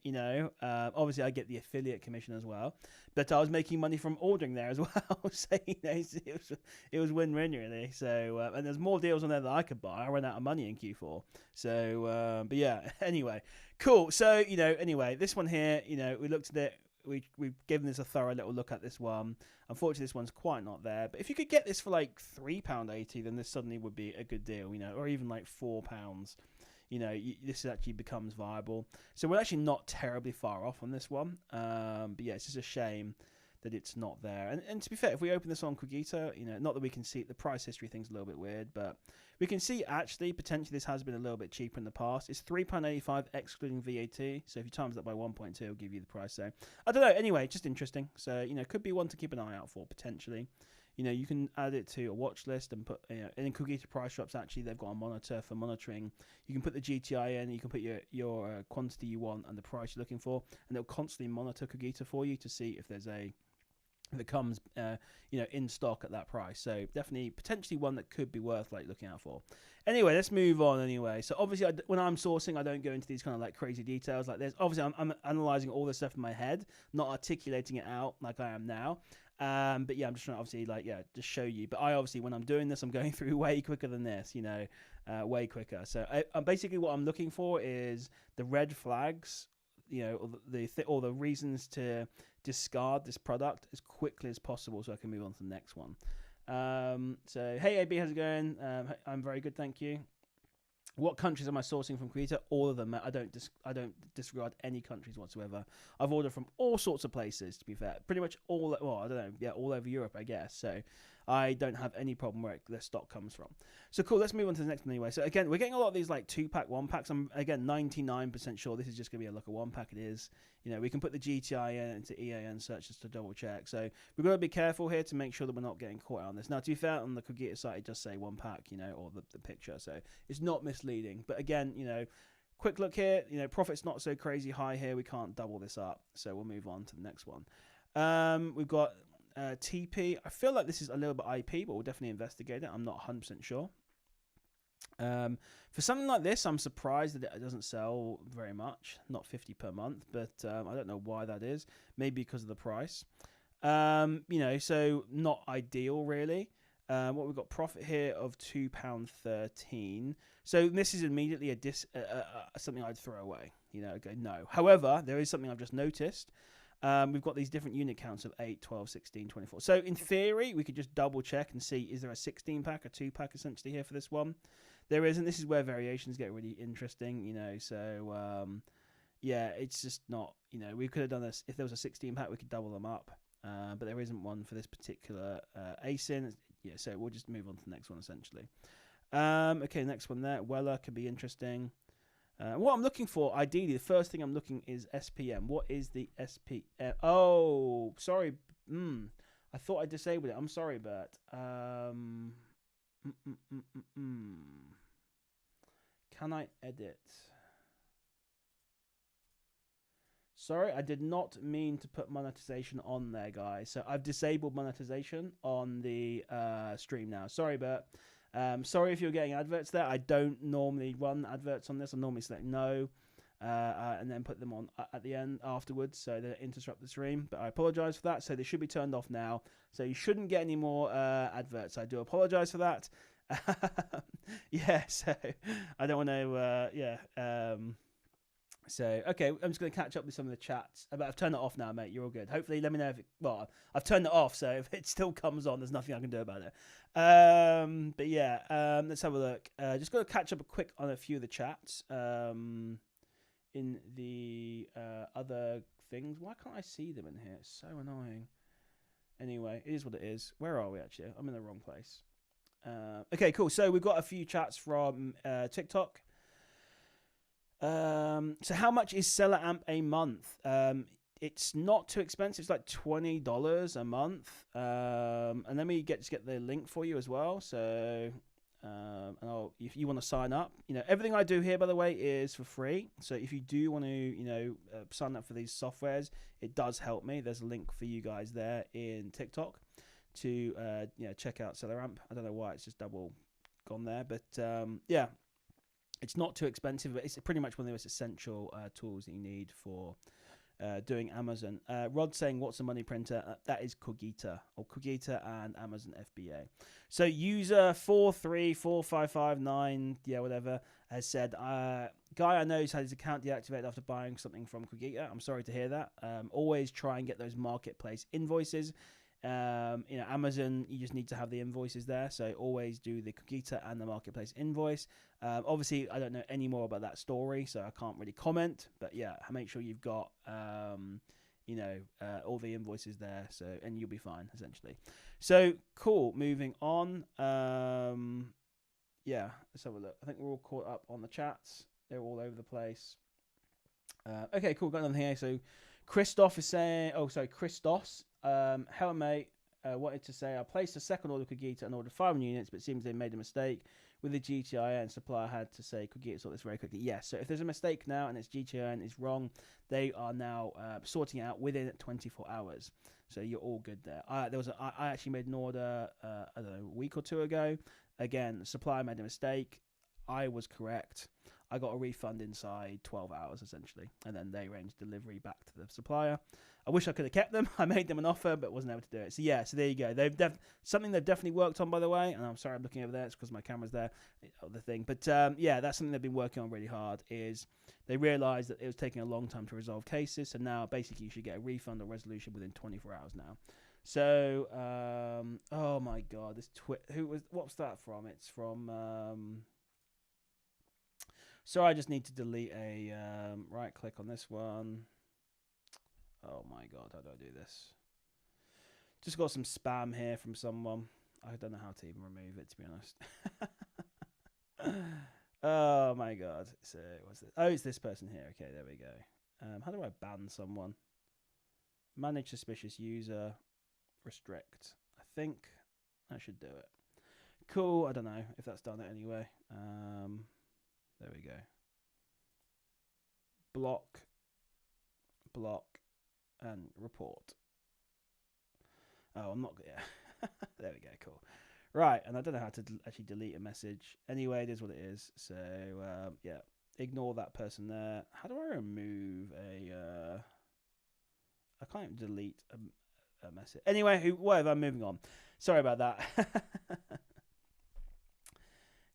Obviously I get the affiliate commission as well, but I was making money from ordering there as well. So it was win-win really. So and there's more deals on there that I could buy. I ran out of money in Q4. So but yeah. Anyway, cool. So anyway, this one here. We looked at it. We've given this a thorough little look at this one. Unfortunately, this one's quite not there. But if you could get this for £3.80, then this suddenly would be a good deal, or even £4. This actually becomes viable. So we're actually not terribly far off on this one. But yeah, it's just a shame that it's not there. And to be fair, if we open this on Quigita, not that we can see it, the price history thing's a little bit weird, but we can see actually potentially this has been a little bit cheaper in the past. It's £3.85 excluding VAT. So if you times that by 1.2, it'll give you the price. So I don't know. Anyway, just interesting. So could be one to keep an eye out for potentially. You can add it to a watch list and put, in Cogito price drops, actually, they've got a monitor for monitoring. You can put the GTI in, you can put your quantity you want and the price you're looking for, and it'll constantly monitor Cogito for you to see if there's if it comes, in stock at that price. So definitely, potentially one that could be worth looking out for. Anyway, let's move on anyway. So obviously, when I'm sourcing, I don't go into these kind of crazy details like this. Obviously, I'm analyzing all this stuff in my head, not articulating it out like I am now. But yeah, I'm just trying to obviously just show you. But I obviously, when I'm doing this, I'm going through way quicker than this, way quicker. So basically what I'm looking for is the red flags, or the reasons to discard this product as quickly as possible so I can move on to the next one. So hey AB, how's it going? I'm very good, thank you. What countries am I sourcing from Creator? All of them. I don't disregard any countries whatsoever. I've ordered from all sorts of places, to be fair. Pretty much all, well, I don't know, yeah, all over Europe, I guess. So I don't have any problem where the stock comes from. So cool, let's move on to the next one anyway. So again, we're getting a lot of these 2-pack, 1-packs. I'm, again, 99% sure this is just going to be a 1-pack. It is. We can put the GTI in into EAN search just to double check. So we've got to be careful here to make sure that we're not getting caught out on this. Now, to be fair, on the Cogito site, it does say 1-pack, or the picture. So it's not misleading. But again, quick look here, profit's not so crazy high here. We can't double this up. So we'll move on to the next one. We've got TP. I feel like this is a little bit IP, but we'll definitely investigate it. I'm not 100% sure. For something like this, I'm surprised that it doesn't sell very much, not 50 per month, but I don't know why that is. Maybe because of the price. So not ideal really. What we've got profit here of £2.13. So this is immediately something I'd throw away. Go no. However, there is something I've just noticed. We've got these different unit counts of 8, 12, 16, 24. So in theory, we could just double check and see, is there a 16-pack, a 2-pack essentially here for this one? There isn't. This is where variations get really interesting, So, yeah, it's just not, we could have done this. If there was a 16-pack, we could double them up. But there isn't one for this particular ASIN. Yeah, so we'll just move on to the next one essentially. Okay, next one there. Weller could be interesting. What I'm looking for, ideally, the first thing I'm looking is SPM. What is the SPM? Oh, sorry. I thought I disabled it. I'm sorry, Bert. Can I edit? Sorry, I did not mean to put monetization on there, guys. So I've disabled monetization on the stream now. Sorry, Bert. Sorry if you're getting adverts there. I don't normally run adverts on this. I normally select no and then put them on at the end afterwards so they don't interrupt the stream. But I apologize for that. So they should be turned off now. So you shouldn't get any more adverts. I do apologize for that. Yeah, so I don't want to, so, okay, I'm just going to catch up with some of the chats. But I've turned it off now, mate. You're all good. Hopefully, let me know if well, I've turned it off, so if it still comes on, there's nothing I can do about it. But yeah, let's have a look. Just got to catch up on a few of the chats in the other things. Why can't I see them in here? It's so annoying. Anyway, it is what it is. Where are we, actually? I'm in the wrong place. Okay, cool. So we've got a few chats from TikTok. So how much is Seller Amp a month? It's not too expensive. It's like $20 a month. And let me just get the link for you as well. So, if you want to sign up, everything I do here, by the way, is for free. So if you do want to, sign up for these softwares, it does help me. There's a link for you guys there in TikTok to, check out Seller Amp. I don't know why it's just double gone there, but yeah. It's not too expensive, but it's pretty much one of the most essential tools that you need for doing Amazon. Rod's saying, what's a money printer? That is Cogita, or Cogita and Amazon FBA. So user 434559, whatever, has said, guy I know has had his account deactivated after buying something from Cogita. I'm sorry to hear that. Always try and get those marketplace invoices. Amazon, you just need to have the invoices there, so always do the Cogita and the marketplace invoice. Obviously I don't know any more about that story, so I can't really comment, but yeah, make sure you've got all the invoices there, so, and you'll be fine essentially. So cool, moving on. Let's have a look. I think we're all caught up on the chats. They're all over the place. Okay, cool, got another here. So Christoph is saying, Christos, hello mate, wanted to say I placed a second order Cogita and ordered 5 units, but it seems they made a mistake with the GTIN. Supplier had to say Cogita sort this very quickly. Yes, so if there's a mistake now and its GTIN is wrong, they are now sorting it out within 24 hours. So you're all good there. I actually made an order, I don't know, a week or two ago. Again, the supplier made a mistake. I was correct. I got a refund inside 12 hours, essentially, and then they arranged delivery back to the supplier. I wish I could have kept them. I made them an offer, but wasn't able to do it. So yeah, so there you go. Something they've definitely worked on, by the way. And I'm sorry I'm looking over there. It's because my camera's there, the thing. But that's something they've been working on really hard. Is they realised that it was taking a long time to resolve cases, so now basically you should get a refund or resolution within 24 hours now. So, oh my God, this what's that from? It's from. So I just need to delete a right click on this one. Oh my God, how do I do this? Just got some spam here from someone. I don't know how to even remove it, to be honest. Oh my God. So what's this? Oh, it's this person here. Okay, there we go. How do I ban someone? Manage suspicious user. Restrict. I think that should do it. Cool. I don't know if that's done it anyway. There we go. Block, and report. Oh, I'm not. Yeah. There we go. Cool. Right, and I don't know how to actually delete a message. Anyway, it is what it is. So yeah, ignore that person there. How do I remove a? I can't even delete a message. Anyway, whatever. I'm moving on. Sorry about that.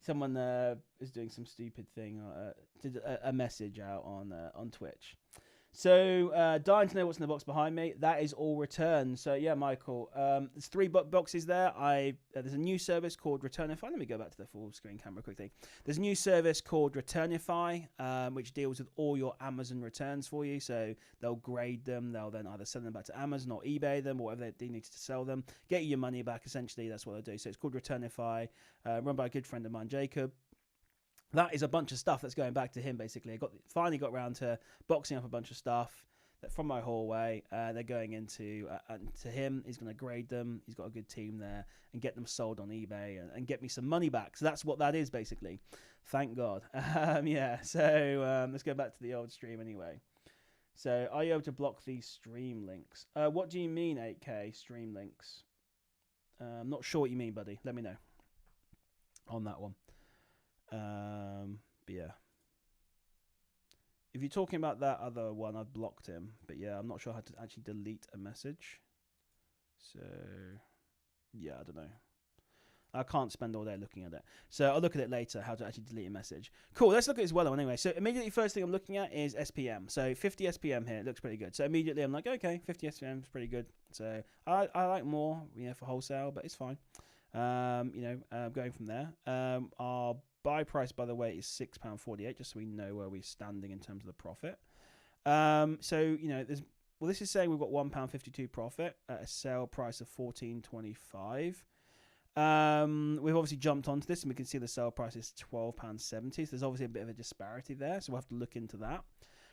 Someone is doing some stupid thing. Did a message out on Twitch. So, dying to know what's in the box behind me. That is all returned. So, yeah, Michael. There's 3 boxes there. There's a new service called Returnify. Let me go back to the full screen camera quickly. There's a new service called Returnify, which deals with all your Amazon returns for you. So, they'll grade them. They'll then either send them back to Amazon or eBay them or whatever they need to sell them. Get you your money back, essentially. That's what they'll do. So, it's called Returnify, run by a good friend of mine, Jacob. That is a bunch of stuff that's going back to him, basically. I finally got around to boxing up a bunch of stuff that from my hallway. They're going into to him. He's going to grade them. He's got a good team there and get them sold on eBay and get me some money back. So that's what that is, basically. Thank God. Yeah, so let's go back to the old stream anyway. So are you able to block these stream links? What do you mean, 8K stream links? I'm not sure what you mean, buddy. Let me know on that one. But yeah, if you're talking about that other one, I've blocked him, but yeah, I'm not sure how to actually delete a message. So yeah, I don't know. I can't spend all day looking at it. So I'll look at it later, how to actually delete a message. Cool, let's look at this well anyway. So immediately first thing I'm looking at is SPM. So 50 SPM here, it looks pretty good. So immediately I'm like, okay, 50 SPM is pretty good. So I like more, for wholesale, but it's fine. Going from there. Our buy price, by the way, is £6.48, just so we know where we're standing in terms of the profit. This is saying we've got £1.52 profit at a sale price of £14.25. We've obviously jumped onto this, and we can see the sale price is £12.70. So there's obviously a bit of a disparity there, so we'll have to look into that.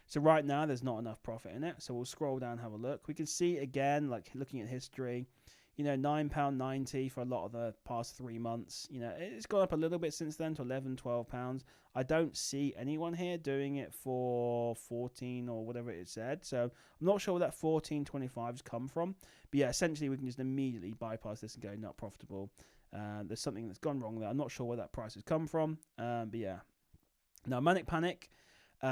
So right now, there's not enough profit in it. So we'll scroll down, have a look. We can see again, like looking at history, you know, £9.90 for a lot of the past 3 months. You know, it's gone up a little bit since then to £11, £12. I don't see anyone here doing it for 14 or whatever it said. So I'm not sure where that 14.25 has come from. But yeah, essentially we can just immediately bypass this and go not profitable. There's something that's gone wrong there. I'm not sure where that price has come from. But yeah. Now, Manic Panic.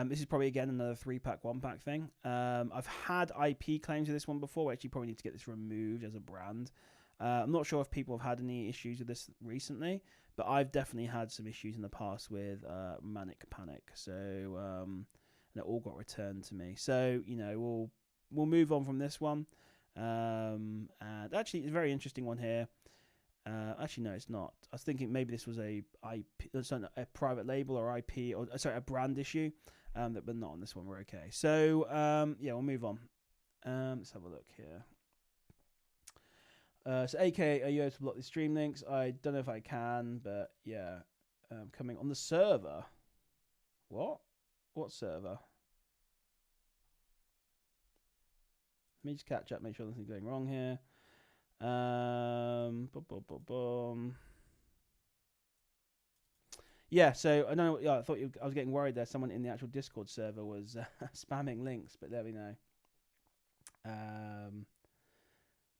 This is probably, again, another 3-pack, 1-pack thing. I've had IP claims with this one before. We actually probably need to get this removed as a brand. I'm not sure if people have had any issues with this recently, but I've definitely had some issues in the past with Manic Panic. So, and it all got returned to me. So, you know, we'll move on from this one. And actually, it's a very interesting one here. Actually, no, it's not. I was thinking maybe this was a private label or IP, or sorry, a brand issue. But not on this one. We're okay. So yeah, we'll move on. Let's have a look here. So AK, are you able to block the stream links? I don't know if I can, but yeah, coming on the server. What server? Let me just catch up, make sure nothing's going wrong here. Yeah, so I know. Yeah, I thought I was getting worried there. Someone in the actual Discord server was spamming links, but there we know.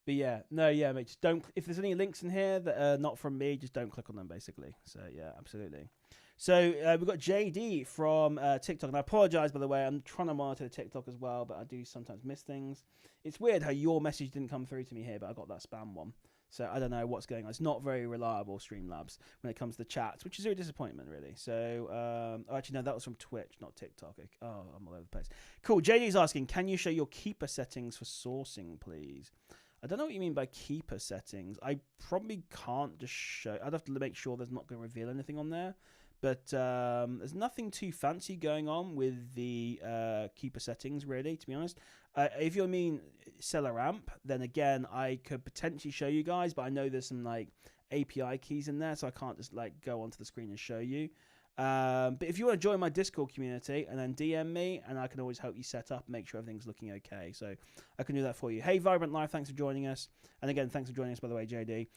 But yeah, no, yeah, mate. Just don't. If there's any links in here that are not from me, just don't click on them, basically. So yeah, absolutely. So we've got JD from TikTok, and I apologize, by the way. I'm trying to monitor the TikTok as well, but I do sometimes miss things. It's weird how your message didn't come through to me here, but I got that spam one. So I don't know what's going on. It's not very reliable, Streamlabs, when it comes to chats, which is a disappointment, really. So actually, no, that was from Twitch, not TikTok. Oh, I'm all over the place. Cool. JD's asking, can you show your keeper settings for sourcing, please? I don't know what you mean by keeper settings. I probably can't just show. I'd have to make sure there's not going to reveal anything on there. But there's nothing too fancy going on with the keeper settings, really, to be honest. If you mean seller amp, then again, I could potentially show you guys, but I know there's some like API keys in there, so I can't just like go onto the screen and show you. But if you want to join my Discord community and then DM me, and I can always help you set up, make sure everything's looking okay. So I can do that for you. Hey, Vibrant Live, thanks for joining us. And again, thanks for joining us, by the way, JD.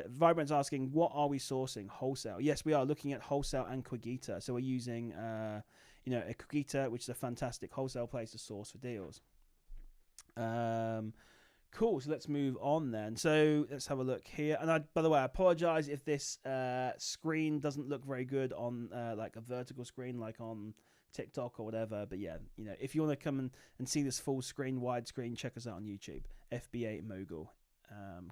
Vibrant's asking, what are we sourcing? Wholesale. Yes, we are looking at wholesale and Quigita. So we're using, a Quigita, which is a fantastic wholesale place to source for deals. Cool, so let's move on then. So let's have a look here. And by the way, I apologize if this screen doesn't look very good on like a vertical screen, like on TikTok or whatever. But yeah, you know, if you want to come and see this full screen, widescreen, check us out on YouTube. FBA Mogul.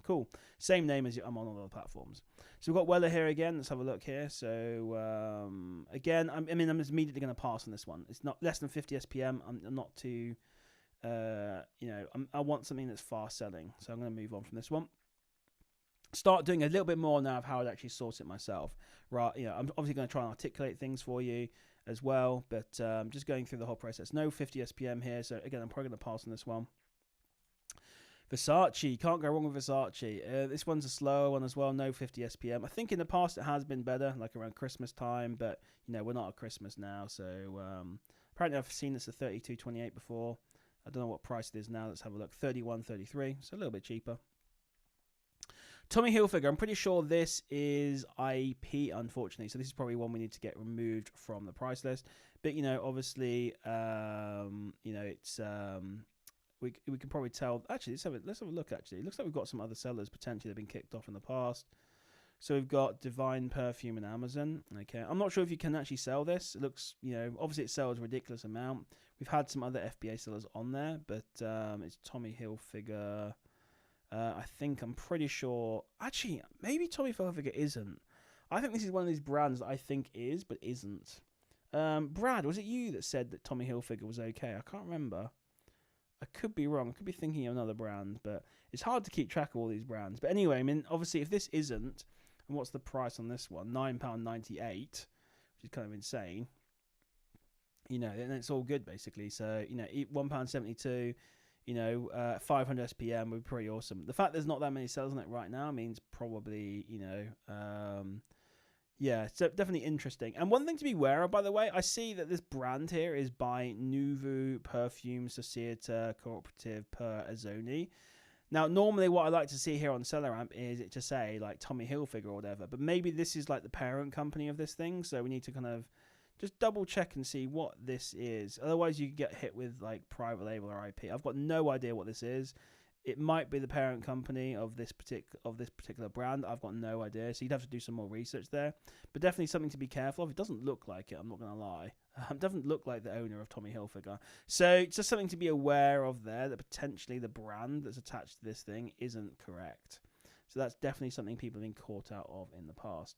Cool. Same name as I'm on all other platforms. So we've got Weller here again. Let's have a look here. So again, I'm just immediately going to pass on this one. It's not less than 50 SPM. I'm not too... I want something that's fast selling, so I'm going to move on from this one. Start doing a little bit more now of how I'd actually source it myself. Right, I'm obviously going to try and articulate things for you as well, but just going through the whole process. No 50 SPM here, so again, I'm probably going to pass on this one. Versace, can't go wrong with Versace. This one's a slower one as well, no 50 SPM. I think in the past it has been better, like around Christmas time, but we're not at Christmas now, so apparently I've seen this at 32.28 before. I don't know what price it is now. Let's have a look. 31.33, so a little bit cheaper. Tommy Hilfiger. I'm pretty sure this is IP, unfortunately. So this is probably one we need to get removed from the price list. But obviously, it's we can probably tell. Actually, let's have a look. Actually, it looks like we've got some other sellers potentially that have been kicked off in the past. So we've got Divine Perfume and Amazon. Okay, I'm not sure if you can actually sell this. It looks, obviously it sells a ridiculous amount. We've had some other FBA sellers on there, but it's Tommy Hilfiger. I'm pretty sure. Actually, maybe Tommy Hilfiger isn't. I think this is one of these brands that I think is, but isn't. Brad, was it you that said that Tommy Hilfiger was okay? I can't remember. I could be wrong. I could be thinking of another brand, but it's hard to keep track of all these brands. But anyway, obviously, if this isn't, and what's the price on this one? £9.98, which is kind of insane. And it's all good basically. So £1.72. 500 SPM would be pretty awesome. The fact there's not that many sellers on it right now means probably, yeah, so definitely interesting. And one thing to be aware of, by the way, I see that this brand here is by Nouveau Perfume Societe Cooperative per Azoni. Now, normally what I like to see here on SellerAmp is it to say like Tommy Hilfiger or whatever, but maybe this is like the parent company of this thing, so we need to kind of just double check and see what this is. Otherwise, you can get hit with like private label or IP. I've got no idea what this is. It might be the parent company of this particular brand. I've got no idea, so you'd have to do some more research there. But definitely something to be careful of. It doesn't look like it, I'm not going to lie. It doesn't look like the owner of Tommy Hilfiger. So it's just something to be aware of there, that potentially the brand that's attached to this thing isn't correct. So that's definitely something people have been caught out of in the past.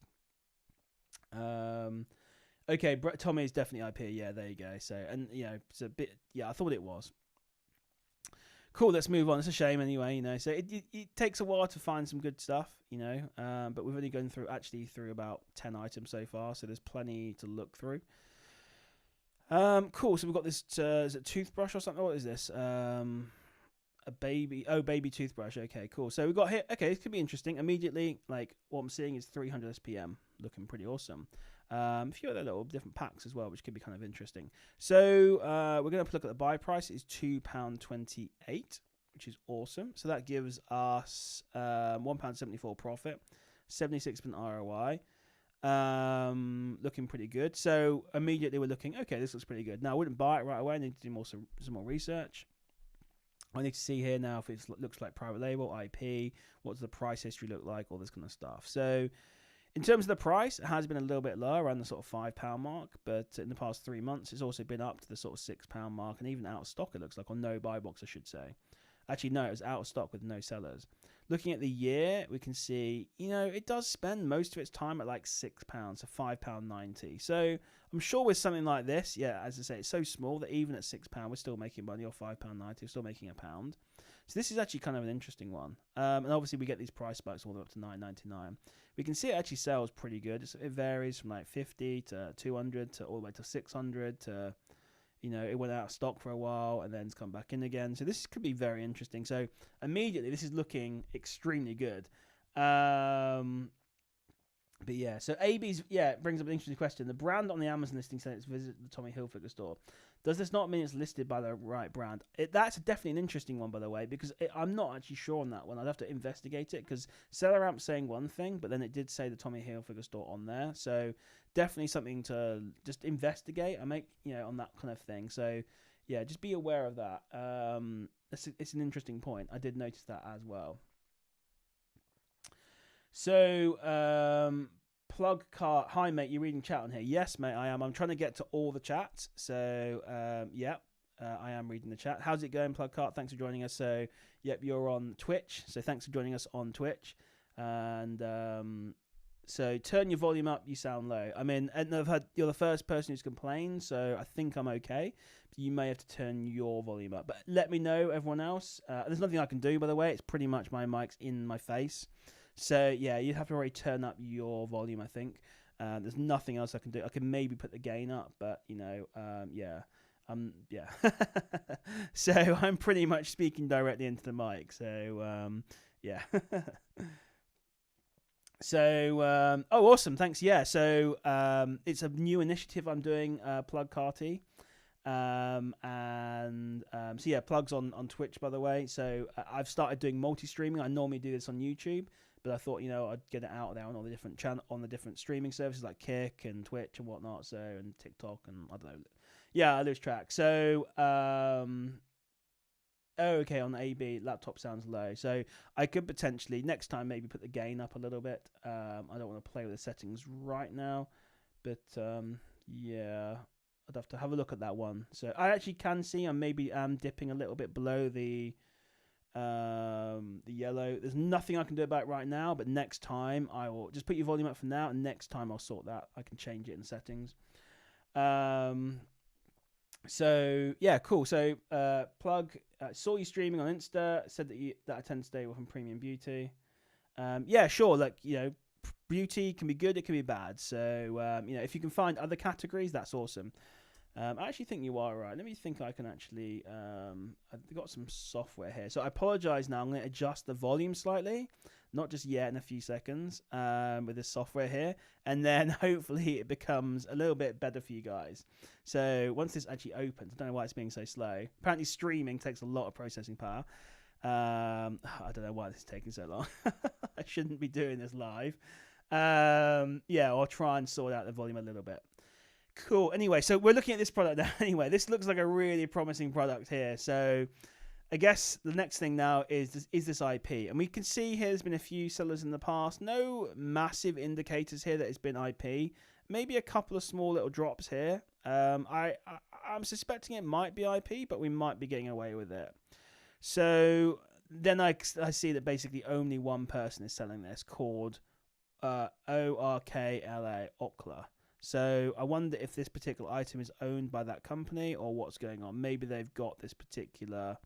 Okay, Tommy is definitely IP. Yeah, there you go. So, and it's a bit. Yeah, I thought it was. Cool, let's move on. It's a shame anyway, So it takes a while to find some good stuff, but we've only gone through about 10 items so far, so there's plenty to look through. Cool, so we've got this, is it toothbrush or something? What is this? A baby toothbrush. Okay, cool. So we've got here, okay, this could be interesting. Immediately, like, what I'm seeing is 300 SPM, looking pretty awesome. A few other little different packs as well, which could be kind of interesting. So we're going to look at the buy price. It's £2.28, which is awesome. So that gives us £1.74 profit, 76% ROI. Looking pretty good. So immediately we're looking, okay, this looks pretty good. Now I wouldn't buy it right away. I need to do some more research. I need to see here now if it looks like private label, IP, what does the price history look like, all this kind of stuff. So in terms of the price, it has been a little bit lower, around the sort of £5 mark, but in the past 3 months, it's also been up to the sort of £6 mark, and even out of stock, it looks like, or no buy box, I should say. Actually, no, it was out of stock with no sellers. Looking at the year, we can see, it does spend most of its time at like £6, so £5.90. So I'm sure with something like this, yeah, as I say, it's so small that even at £6, we're still making money, or £5.90, we're still making £1. So this is actually kind of an interesting one. And obviously we get these price spikes all the way up to $9.99. We can see it actually sells pretty good. It varies from like 50 to 200 to all the way to 600 to, it went out of stock for a while and then it's come back in again. So this could be very interesting. So immediately this is looking extremely good. But yeah, so AB's, it brings up an interesting question. The brand on the Amazon listing says it's visit the Tommy Hilfiger store. Does this not mean it's listed by the right brand? That's definitely an interesting one, by the way, because I'm not actually sure on that one. I'd have to investigate it, because SellerAmp's saying one thing, but then it did say the Tommy Hilfiger store on there. So definitely something to just investigate and make, on that kind of thing. So yeah, just be aware of that. It's an interesting point. I did notice that as well. So, Plug Cart. Hi, mate. You're reading chat on here. Yes, mate, I am. I'm trying to get to all the chats. So, I am reading the chat. How's it going, Plug Cart? Thanks for joining us. So, yep, you're on Twitch. So, thanks for joining us on Twitch. And so, turn your volume up. You sound low. I mean, you're the first person who's complained, so I think I'm okay. You may have to turn your volume up. But let me know, everyone else. There's nothing I can do, by the way. It's pretty much my mic's in my face. So, yeah, you'd have to already turn up your volume, I think. There's nothing else I can do. I can maybe put the gain up, but, yeah. So, I'm pretty much speaking directly into the mic. So, yeah. So, awesome. Thanks. Yeah, so it's a new initiative I'm doing, Plug Carty. So yeah, Plug's on Twitch, by the way. So I've started doing multi-streaming. I normally do this on YouTube, but I thought, I'd get it out there on all the different on the different streaming services like Kick and Twitch and whatnot. So, and TikTok and I don't know. Yeah, I lose track. So, okay, on the AB, laptop sounds low. So I could potentially next time maybe put the gain up a little bit. I don't want to play with the settings right now, but yeah, I'd have to have a look at that one. So I actually can see I'm maybe dipping a little bit below the yellow. There's nothing I can do about it right now, but next time I will just put your volume up for now, and next time I'll sort that. I can change it in settings. So yeah, cool. So Plug saw you streaming on Insta. Said that I tend to stay away from premium beauty. Yeah, sure. Like beauty can be good, it can be bad. So if you can find other categories, that's awesome. I actually think you are right. Let me think. I can actually. I've got some software here, so I apologize. Now I'm going to adjust the volume slightly, not just yet, in a few seconds. With this software here, and then hopefully it becomes a little bit better for you guys. So once this actually opens, I don't know why it's being so slow. Apparently, streaming takes a lot of processing power. I don't know why this is taking so long. I shouldn't be doing this live. Yeah, I'll try and sort out the volume a little bit. Cool. Anyway, so we're looking at this product now. Anyway, this looks like a really promising product here. So I guess the next thing now is this IP? And we can see here there's been a few sellers in the past. No massive indicators here that it's been IP. Maybe a couple of small little drops here. I'm suspecting it might be IP, but we might be getting away with it. So then I see that basically only one person is selling this, called ORKLA, Okla. So I wonder if this particular item is owned by that company or what's going on. Maybe they've got this particular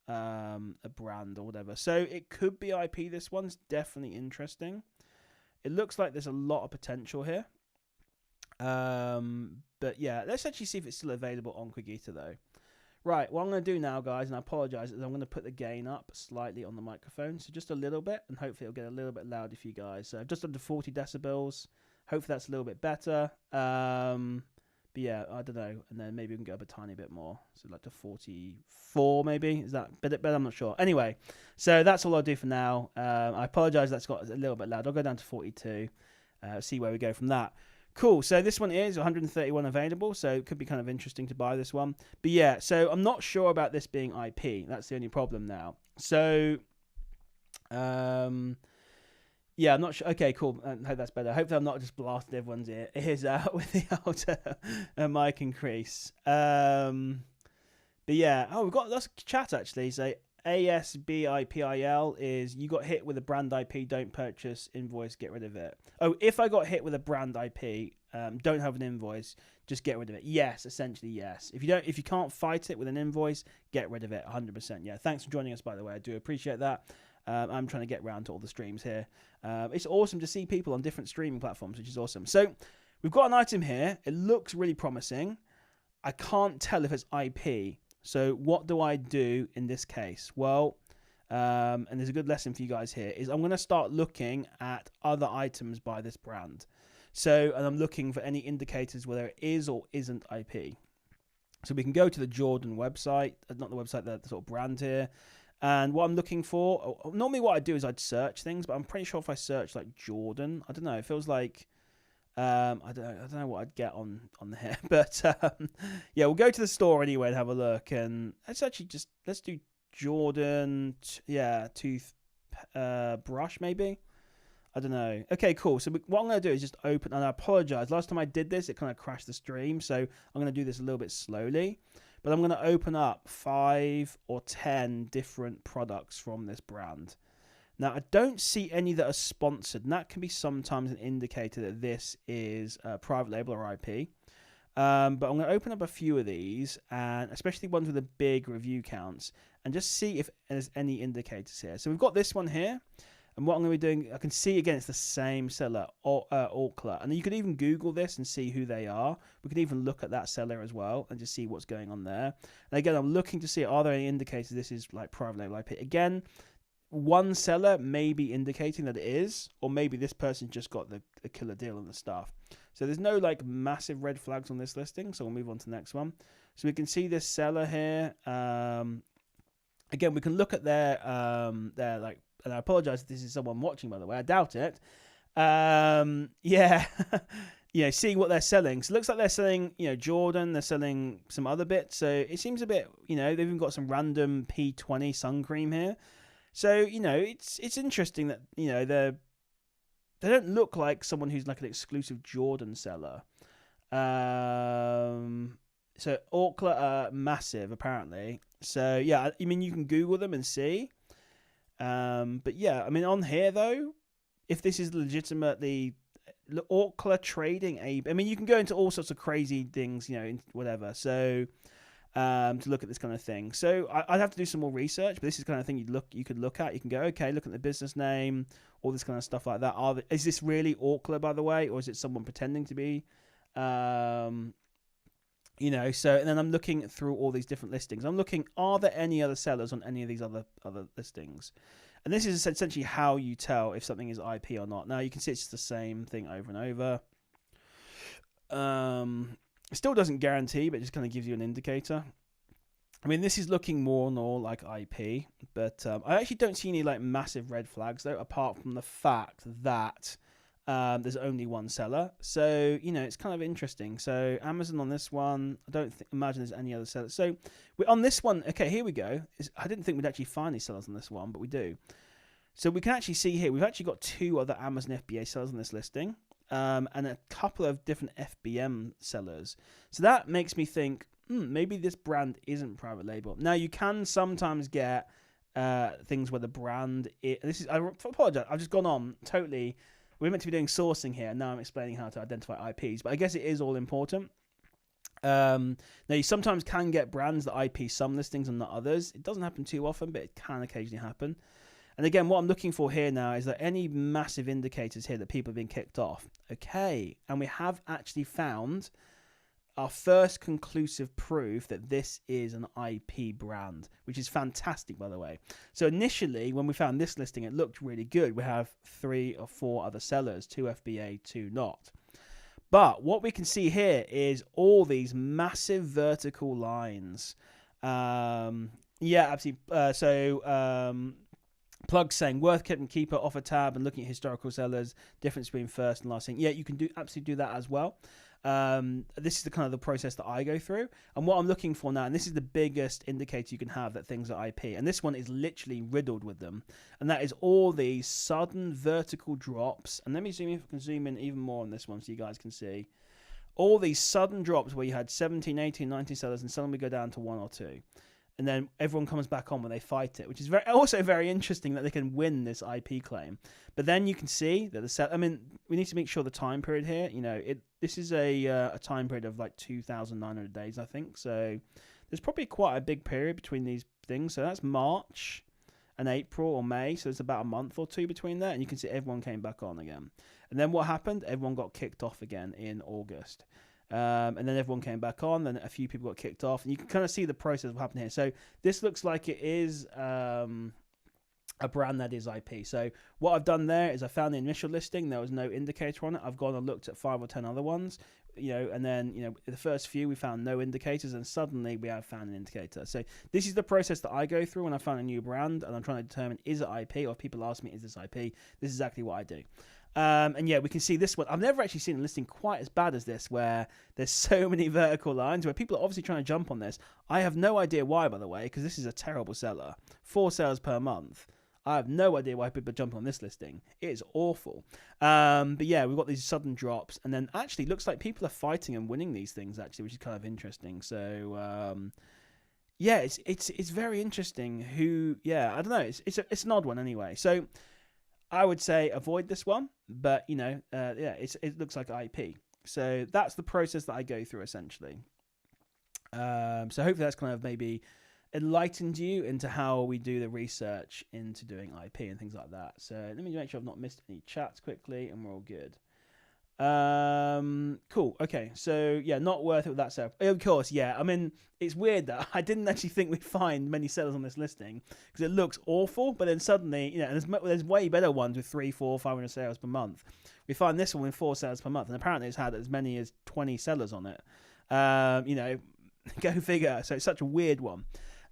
a brand or whatever. So it could be IP. This one's definitely interesting. It looks like there's a lot of potential here. But yeah, let's actually see if it's still available on Quigita though. Right, what I'm going to do now, guys, and I apologise, is I'm going to put the gain up slightly on the microphone, so just a little bit, and hopefully it'll get a little bit louder for you guys. So just under 40 decibels. Hopefully that's a little bit better. But yeah, I don't know. And then maybe we can go up a tiny bit more. So like to 44 maybe. Is that better? I'm not sure. Anyway, so that's all I'll do for now. I apologise that's got a little bit loud. I'll go down to 42. See where we go from that. Cool. So this one is 131 available. So it could be kind of interesting to buy this one. But yeah, so I'm not sure about this being IP. That's the only problem now. So... yeah, I'm not sure. Okay, cool. I hope that's better. Hopefully I'm not just blasting everyone's ears out with the outer mic increase. But yeah. Oh, we've got lots of chat actually. So ASBIPIL is you got hit with a brand IP, don't purchase, invoice, get rid of it. Oh, if I got hit with a brand IP, don't have an invoice, just get rid of it. Yes, essentially yes. If you can't fight it with an invoice, get rid of it 100%. Yeah, thanks for joining us, by the way. I do appreciate that. I'm trying to get around to all the streams here. It's awesome to see people on different streaming platforms, which is awesome. So we've got an item here. It looks really promising. I can't tell if it's IP. So what do I do in this case? Well, and there's a good lesson for you guys here, is I'm going to start looking at other items by this brand. So, and I'm looking for any indicators whether it is or isn't IP. So we can go to the Jordan website, not the website, the sort of brand here. And what I'm looking for, normally what I do is I'd search things, but I'm pretty sure if I search like Jordan, I don't know, it feels like, I don't know what I'd get on here, but yeah, we'll go to the store anyway and have a look. And let's do Jordan, tooth brush maybe. I don't know. Okay, cool. So what I'm going to do is just open, and I apologize. Last time I did this, it kind of crashed the stream, so I'm going to do this a little bit slowly. But I'm going to open up 5 or 10 different products from this brand. Now, I don't see any that are sponsored, and that can be sometimes an indicator that this is a private label or IP. But I'm going to open up a few of these, and especially ones with the big review counts, and just see if there's any indicators here. So we've got this one here. And what I'm going to be doing, I can see again, it's the same seller, Okla. And you could even Google this and see who they are. We could even look at that seller as well and just see what's going on there. And again, I'm looking to see, are there any indicators this is like private label IP? Again, one seller may be indicating that it is, or maybe this person just got the killer deal on the stuff. So there's no like massive red flags on this listing. So we'll move on to the next one. So we can see this seller here. Again, we can look at their like, and I apologize if this is someone watching, by the way. I doubt it. Yeah. Yeah, seeing what they're selling. So it looks like they're selling, Jordan. They're selling some other bits. So it seems a bit, they've even got some random P20 sun cream here. So, it's interesting that, they don't look like someone who's like an exclusive Jordan seller. So Okla are massive, apparently. So, yeah, I mean, you can Google them and see. But yeah, I mean, on here though, if this is legitimately Okla trading I mean, you can go into all sorts of crazy things, whatever. So, to look at this kind of thing. So I'd have to do some more research, but this is the kind of thing you could look at. You can go, okay, look at the business name, all this kind of stuff like that. Is this really Okla, by the way, or is it someone pretending to be, So and then I'm looking through all these different listings. I'm looking, are there any other sellers on any of these other listings? And this is essentially how you tell if something is IP or not. Now you can see it's just the same thing over and over. It still doesn't guarantee, but it just kind of gives you an indicator. I mean, this is looking more and more like IP, but I actually don't see any like massive red flags though, apart from the fact that there's only one seller. So, it's kind of interesting. So Amazon on this one, I don't imagine there's any other sellers. So we're on this one. Okay, here we go. I didn't think we'd actually find these sellers on this one, but we do. So we can actually see here, we've actually got 2 other Amazon FBA sellers on this listing, and a couple of different FBM sellers. So that makes me think, maybe this brand isn't private label. Now you can sometimes get things where the brand I apologize, I've just gone on totally. We're meant to be doing sourcing here, and now I'm explaining how to identify IPs, but I guess it is all important. Now, you sometimes can get brands that IP some listings and not others. It doesn't happen too often, but it can occasionally happen. And again, what I'm looking for here now is that any massive indicators here that people have been kicked off. Okay, and we have actually found our first conclusive proof that this is an IP brand, which is fantastic, by the way. So initially, when we found this listing, it looked really good. We have 3 or 4 other sellers, 2 FBA, 2 not. But what we can see here is all these massive vertical lines. Yeah, absolutely. Plug saying worth keeper offer tab and looking at historical sellers, difference between first and last thing. Yeah, you can absolutely do that as well. This is the kind of the process that I go through, and what I'm looking for now, and this is the biggest indicator you can have that things are IP, and this one is literally riddled with them, and that is all these sudden vertical drops. And let me zoom in, if I can zoom in even more on this one so you guys can see all these sudden drops where you had 17, 18, 19 sellers and suddenly go down to 1 or 2. And then everyone comes back on when they fight it, which is also very interesting that they can win this IP claim. But then you can see that we need to make sure the time period here. This is a time period of like 2,900 days, I think. So there's probably quite a big period between these things. So that's March and April or May. So it's about a month or 2 between that, and you can see everyone came back on again. And then what happened? Everyone got kicked off again in August. And then everyone came back on, then a few people got kicked off, and you can kind of see the process of what happened here. So this looks like it is a brand that is IP. So what I've done there is I found the initial listing, there was no indicator on it. I've gone and looked at 5 or 10 other ones, and then the first few we found no indicators, and suddenly we have found an indicator. So this is the process that I go through when I find a new brand and I'm trying to determine, is it IP, or if people ask me, is this IP? This is exactly what I do. And yeah, we can see this one. I've never actually seen a listing quite as bad as this, where there's so many vertical lines, where people are obviously trying to jump on this. I have no idea why, by the way, because this is a terrible seller. 4 sales per month. I have no idea why people are jumping on this listing. It is awful. But yeah, we've got these sudden drops, and then actually looks like people are fighting and winning these things, actually, which is kind of interesting. So yeah, it's very interesting. I don't know. It's an odd one anyway. So I would say avoid this one, but it looks like IP. So that's the process that I go through essentially. So hopefully that's kind of maybe enlightened you into how we do the research into doing IP and things like that. So let me make sure I've not missed any chats quickly, and we're all good. Cool. Okay. So yeah, not worth it with that setup. Of course, yeah. I mean, it's weird that I didn't actually think we'd find many sellers on this listing because it looks awful, but then suddenly, there's way better ones with 300, 400, 500 sales per month. We find this one with 4 sales per month, and apparently it's had as many as 20 sellers on it. Go figure. So it's such a weird one.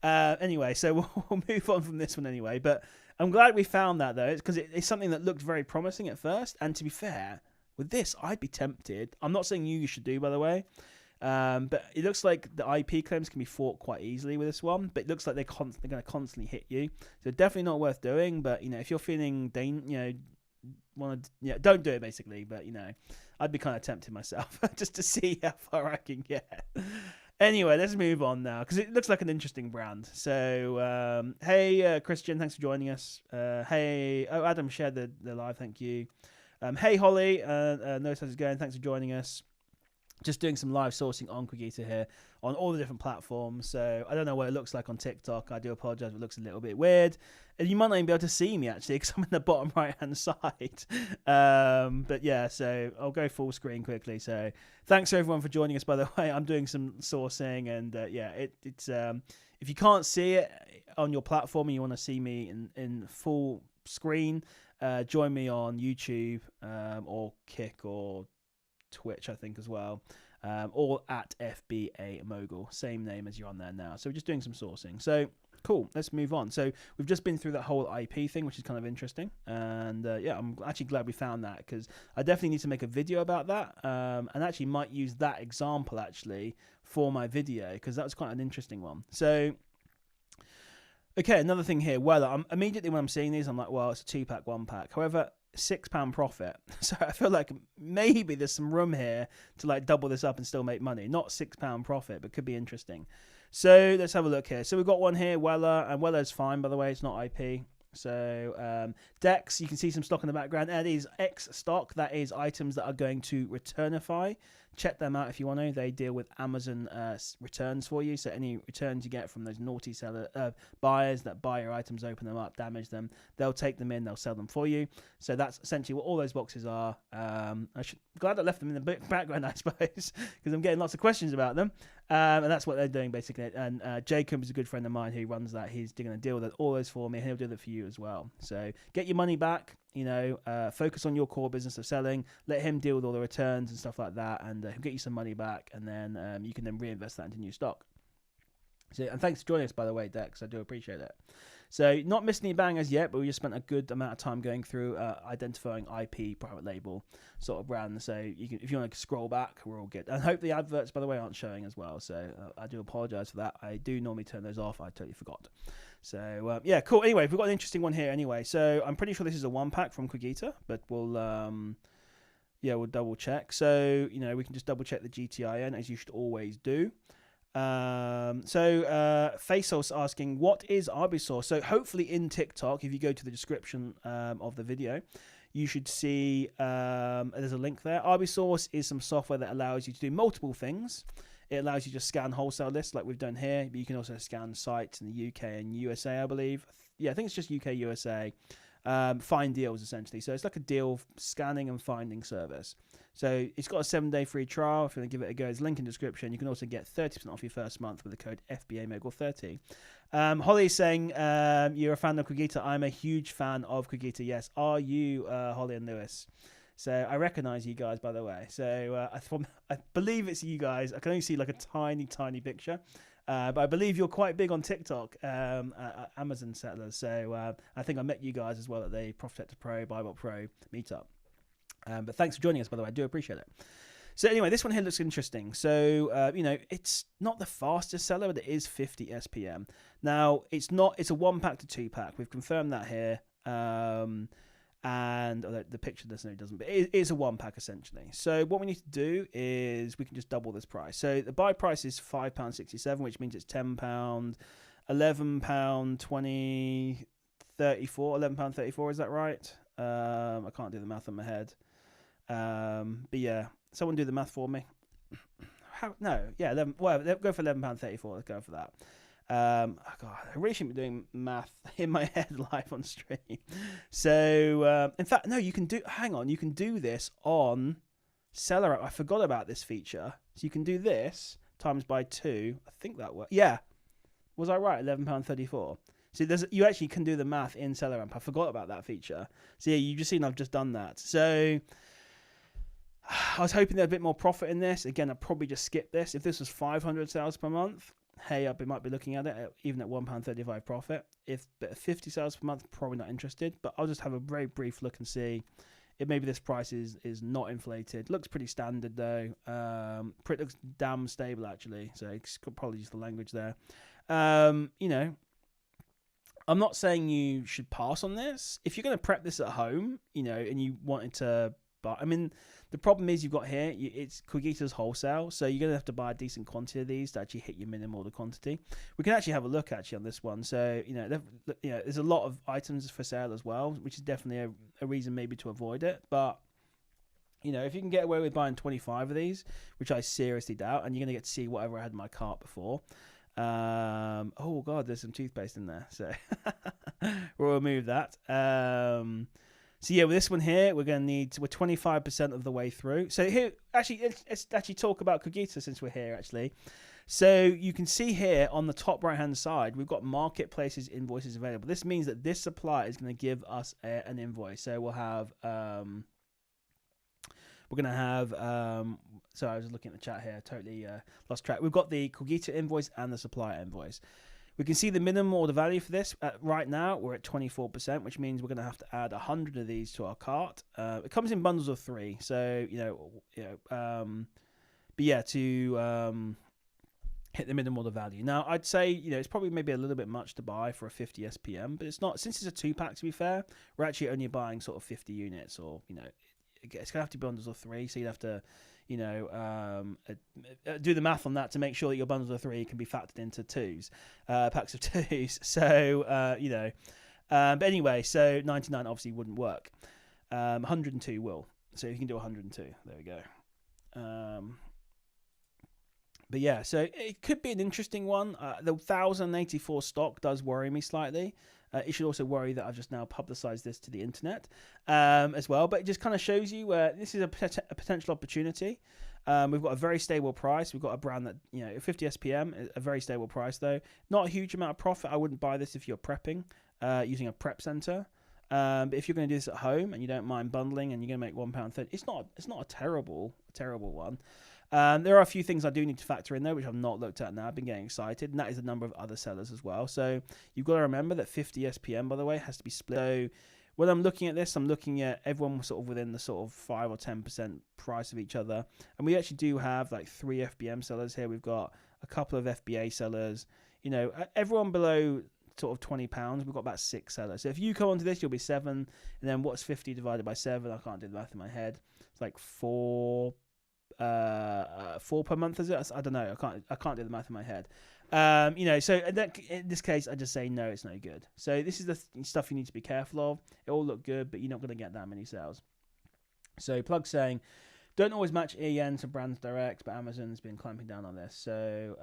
Anyway, so we'll move on from this one anyway. But I'm glad we found that though, because it's something that looked very promising at first, and to be fair, with this, I'd be tempted. I'm not saying you should do, by the way, but it looks like the IP claims can be fought quite easily with this one. But it looks like they're going to constantly hit you, so definitely not worth doing. But if you're feeling, don't do it basically. But I'd be kind of tempted myself just to see how far I can get. Anyway, let's move on now because it looks like an interesting brand. So, hey, Christian, thanks for joining us. Adam shared the live. Thank you. Hey Holly, notice how's it going? Thanks for joining us. just doing some live sourcing on Cogita here on all the different platforms. So I don't know what it looks like on TikTok. I do apologize if it looks a little bit weird. And you might not even be able to see me actually because I'm in the bottom right hand side. But yeah, so I'll go full screen quickly. So thanks everyone for joining us, by the way. I'm doing some sourcing, and yeah, it's if you can't see it on your platform and you want to see me in full screen, join me on YouTube or Kick or Twitch, I think, as well, or at FBA Mogul, same name as you're on there now. So we're just doing some sourcing. So cool, let's move on. So we've just been through that whole IP thing, which is kind of interesting, and yeah, I'm actually glad we found that, because I definitely need to make a video about that, and actually might use that example actually for my video, because that was quite an interesting one. So okay, another thing here. Well, immediately when I'm seeing these, I'm like, well, it's a 2-pack, 1-pack. However, £6 profit. So I feel like maybe there's some room here to like double this up and still make money. Not £6 profit, but could be interesting. So let's have a look here. So we've got one here, Weller, and Weller's fine, by the way. It's not IP. So Dex, you can see some stock in the background. That is X stock. That is items that are going to returnify. Check them out if you want to. They deal with Amazon returns for you. So any returns you get from those naughty buyers that buy your items, open them up, damage them, they'll take them in, they'll sell them for you. So that's essentially what all those boxes are. Glad I left them in the background, I suppose, because I'm getting lots of questions about them. And that's what they're doing, basically. And Jacob is a good friend of mine who runs that. He's going to deal with all those for me. He'll do that for you as well. So get your money back. You know, focus on your core business of selling. Let him deal with all the returns and stuff like that, and he'll get you some money back, and then you can then reinvest that into new stock. So, and thanks for joining us, by the way, Dex. I do appreciate it. So, not missed any bangers yet, but we just spent a good amount of time going through identifying IP, private label sort of brands. So, you can, if you want to scroll back, we're all good. And hope the adverts, by the way, aren't showing as well. So, I do apologize for that. I do normally turn those off. I totally forgot. So, yeah, cool. Anyway, we've got an interesting one here anyway. So, I'm pretty sure this is a 1-pack from Cogita, but we'll we'll double check. So, you know, we can just double check the GTIN, as you should always do. Faisals asking, what is Arbisource? So hopefully in TikTok, if you go to the description of the video, you should see there's a link there. Arbisource is some software that allows you to do multiple things. It allows you to scan wholesale lists like we've done here, but you can also scan sites in the UK and USA, I believe. Yeah, I think it's just UK, USA. Find deals, essentially. So it's like a deal scanning and finding service. So it's got a 7-day free trial. If you want to give it a go, there's a link in the description. You can also get 30% off your first month with the code FBAMogul30. Holly is saying you're a fan of Cogita. I'm a huge fan of Cogita. Yes. Are you, Holly and Lewis? So I recognize you guys, by the way. So I believe it's you guys. I can only see like a tiny, tiny picture. But I believe you're quite big on TikTok, Amazon settlers. So I think I met you guys as well at the Protector Pro, Buybot Pro meetup. But thanks for joining us, by the way. I do appreciate it. So anyway, this one here looks interesting. So, you know, it's not the fastest seller, but it is 50 SPM. Now, it's a 1-pack to 2-pack. We've confirmed that here. And the picture doesn't, but it is a 1-pack essentially. So what we need to do is we can just double this price. So the buy price is £5.67, which means it's £10, £11, 20, 34, £11.34. Is that right? I can't do the math on my head. But yeah, someone do the math for me. No, yeah, 11. Well, go for £11.34. Let's go for that. God, I really shouldn't be doing math in my head live on stream. So, in fact, no, you can do. Hang on, you can do this on Seller App. I forgot about this feature. So you can do this times by 2. I think that works. Yeah, was I right? £11.34. So you actually can do the math in Seller App. I forgot about that feature. So yeah, you just seen I've just done that. So I was hoping there'd be a bit more profit in this. Again, I'd probably just skip this. If this was 500 sales per month, hey, I might be looking at it, even at £1.35 profit. If 50 sales per month, probably not interested. But I'll just have a very brief look and see if maybe this price is not inflated. Looks pretty standard though. It looks damn stable actually. So it's probably just the language there. You know, I'm not saying you should pass on this. If you're going to prep this at home, you know, and you wanted to buy, I mean, the problem is you've got here, it's Cogita's wholesale, so you're going to have to buy a decent quantity of these to actually hit your minimum order quantity. We can actually have a look actually on this one. So, you know, there's a lot of items for sale as well, which is definitely a reason maybe to avoid it. But, You know, if you can get away with buying 25 of these, which I seriously doubt, and you're going to get to see whatever I had in my cart before. Oh God, there's some toothpaste in there, so we'll remove that. So yeah, with this one here, we're 25% of the way through. So here, actually, let's actually talk about Cogito since we're here, actually. So you can see here on the top right-hand side, we've got marketplaces invoices available. This means that this supplier is going to give us an invoice. So we'll have, so I was looking at the chat here, totally lost track. We've got the Cogito invoice and the supplier invoice. We can see the minimum order value for this. Right now, we're at 24%, which means we're going to have to add 100 of these to our cart. It comes in bundles of 3, so but yeah, to hit the minimum order value. Now, I'd say it's probably maybe a little bit much to buy for a 50 SPM, but it's not. Since it's a 2-pack, to be fair, we're actually only buying sort of 50 units, or it's going to have to be bundles of 3, so you'd have to do the math on that to make sure that your bundles of 3 can be factored into packs of 2s. So but anyway, so 99 obviously wouldn't work. 102 will. So you can do 102. There we go. But yeah, so it could be an interesting one. The 1,084 stock does worry me slightly. It should also worry that I've just now publicized this to the internet as well. But it just kind of shows you where this is a potential opportunity. We've got a very stable price. We've got a brand that, 50 SPM, a very stable price though. Not a huge amount of profit. I wouldn't buy this if you're prepping using a prep center. But if you're going to do this at home and you don't mind bundling and you're going to make £1.30, it's not a terrible one. There are a few things I do need to factor in there, which I've not looked at now. I've been getting excited, and that is the number of other sellers as well. So you've got to remember that 50 SPM, by the way, has to be split. So when I'm looking at this, I'm looking at everyone sort of within the sort of 5 or 10% price of each other. And we actually do have like 3 FBM sellers here. We've got a couple of FBA sellers. Everyone below sort of £20, we've got about 6 sellers. So if you come onto this, you'll be 7. And then what's 50 divided by 7? I can't do the math in my head. It's like 4 per month, is it? I don't know. I can't do the math in my head. So in this case, I just say no, it's no good. So this is the stuff you need to be careful of. It all look good, but you're not going to get that many sales. So Plug saying, don't always match EN to brands direct, but Amazon's been clamping down on this. So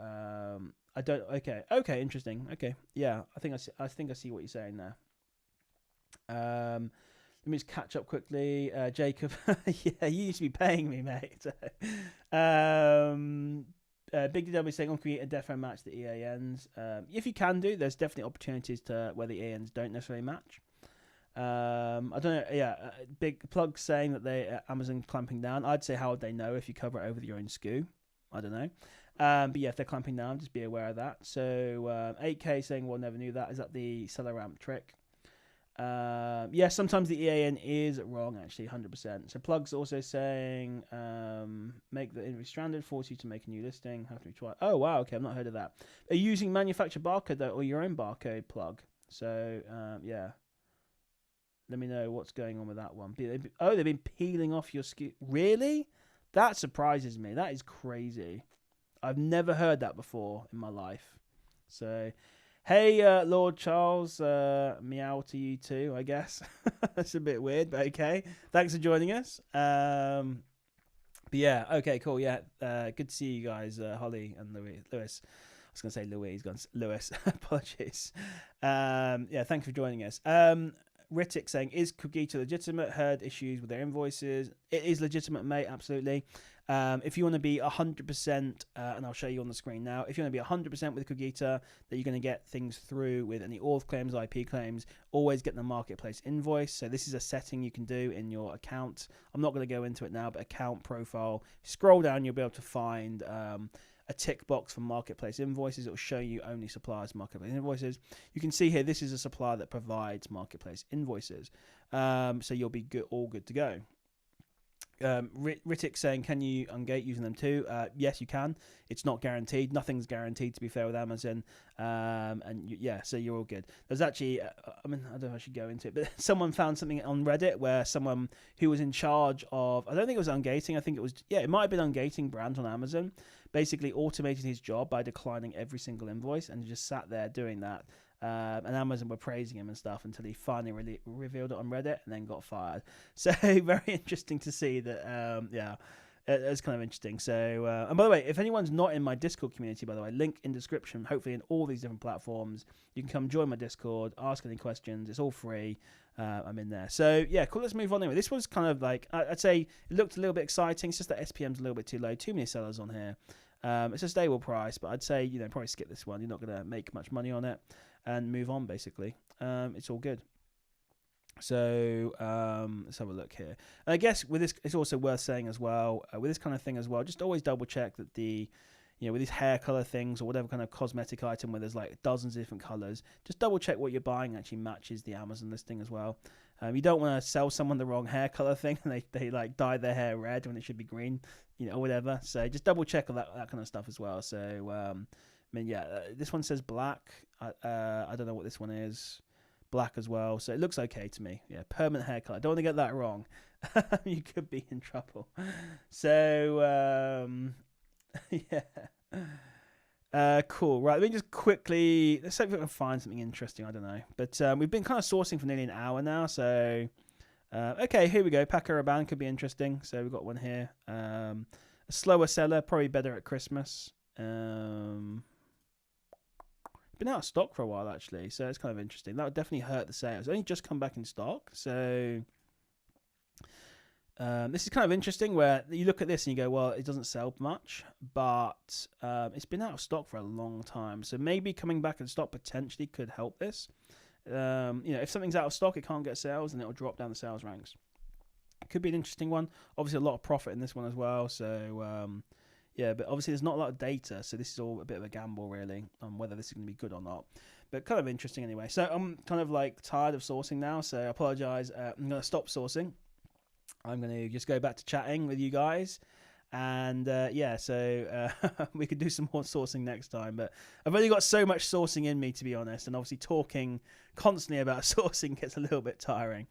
I don't. Okay, interesting. Okay, yeah, I think I see what you're saying there. Let me just catch up quickly. Jacob, yeah, you used to be paying me, mate. Big DW saying, on create a defo match the EANs. If you can do, there's definitely opportunities to where the EANs don't necessarily match. I don't know. Yeah, Big Plug saying that Amazon clamping down. I'd say how would they know if you cover it over your own SKU? I don't know. But yeah, if they're clamping down, just be aware of that. So 8K saying, well, never knew that. Is that the seller ramp trick? Yeah, sometimes the EAN is wrong, actually, 100%. So Plug's also saying, make the invoice stranded, force you to make a new listing. Have to try. Oh, wow, okay, I've not heard of that. Are you using manufacturer barcode, though, or your own barcode, Plug? So, yeah. Let me know what's going on with that one. Oh, they've been peeling off your SKU. Really? That surprises me. That is crazy. I've never heard that before in my life. So... Hey, Lord Charles, meow to you too, I guess. That's a bit weird, but okay. Thanks for joining us. But yeah, okay, cool. Yeah, good to see you guys, Holly and Lewis. I was going to say Louise, gone Lewis. Apologies. Yeah, thanks for joining us. Rittick saying, is Cogito legitimate? Heard issues with their invoices. It is legitimate, mate, absolutely. If you want to be 100%, and I'll show you on the screen now, if you want to be 100% with Cogito, that you're going to get things through with any auth claims, IP claims, always get the marketplace invoice. So this is a setting you can do in your account. I'm not going to go into it now, but account profile, scroll down, you'll be able to find a tick box for marketplace invoices. It will show you only suppliers marketplace invoices. You can see here, this is a supplier that provides marketplace invoices. So you'll be all good to go. Rittick saying, can you ungate using them too? Yes, you can. It's not guaranteed. Nothing's guaranteed, to be fair, with Amazon. Yeah, so you're all good. There's actually, I don't know if I should go into it, but someone found something on Reddit where someone who was in charge of, I don't think it was ungating. I think it was, yeah, it might have been ungating brands on Amazon, basically automated his job by declining every single invoice and just sat there doing that. And Amazon were praising him and stuff until he finally revealed it on Reddit and then got fired. So very interesting to see that. It's kind of interesting. So, and by the way, if anyone's not in my Discord community, by the way, link in description, hopefully in all these different platforms, you can come join my Discord, ask any questions. It's all free. I'm in there. So, yeah, cool. Let's move on anyway. This was kind of like, I'd say it looked a little bit exciting. It's just that SPM's a little bit too low. Too many sellers on here. It's a stable price, but I'd say, probably skip this one. You're not going to make much money on it and move on, basically. It's all good. So let's have a look here. And I guess with this, it's also worth saying as well, with this kind of thing as well, just always double check that with these hair color things or whatever kind of cosmetic item where there's like dozens of different colors, just double check what you're buying actually matches the Amazon listing as well. You don't want to sell someone the wrong hair color thing and they like dye their hair red when it should be green, or whatever. So just double check all that kind of stuff as well. So, this one says black. I don't know what this one is. Black as well, so it looks okay to me. Yeah, permanent hair color. Don't want to get that wrong. You could be in trouble. So cool. Right, let me just quickly, let's see if we can find something interesting. I don't know, but we've been kind of sourcing for nearly an hour now. So okay, here we go. Paco Rabanne could be interesting. So we've got one here. A slower seller, probably better at Christmas. Been out of stock for a while actually, so it's kind of interesting. That would definitely hurt the sales. It's only just come back in stock, so this is kind of interesting where you look at this and you go, well, it doesn't sell much, but it's been out of stock for a long time, so maybe coming back in stock potentially could help this. If something's out of stock, it can't get sales and it'll drop down the sales ranks. It could be an interesting one. Obviously a lot of profit in this one as well, so but obviously there's not a lot of data, so this is all a bit of a gamble, really, on whether this is going to be good or not. But kind of interesting anyway. So I'm kind of like tired of sourcing now, so I apologise. I'm going to stop sourcing. I'm going to just go back to chatting with you guys. And we could do some more sourcing next time. But I've only got so much sourcing in me, to be honest. And obviously talking constantly about sourcing gets a little bit tiring.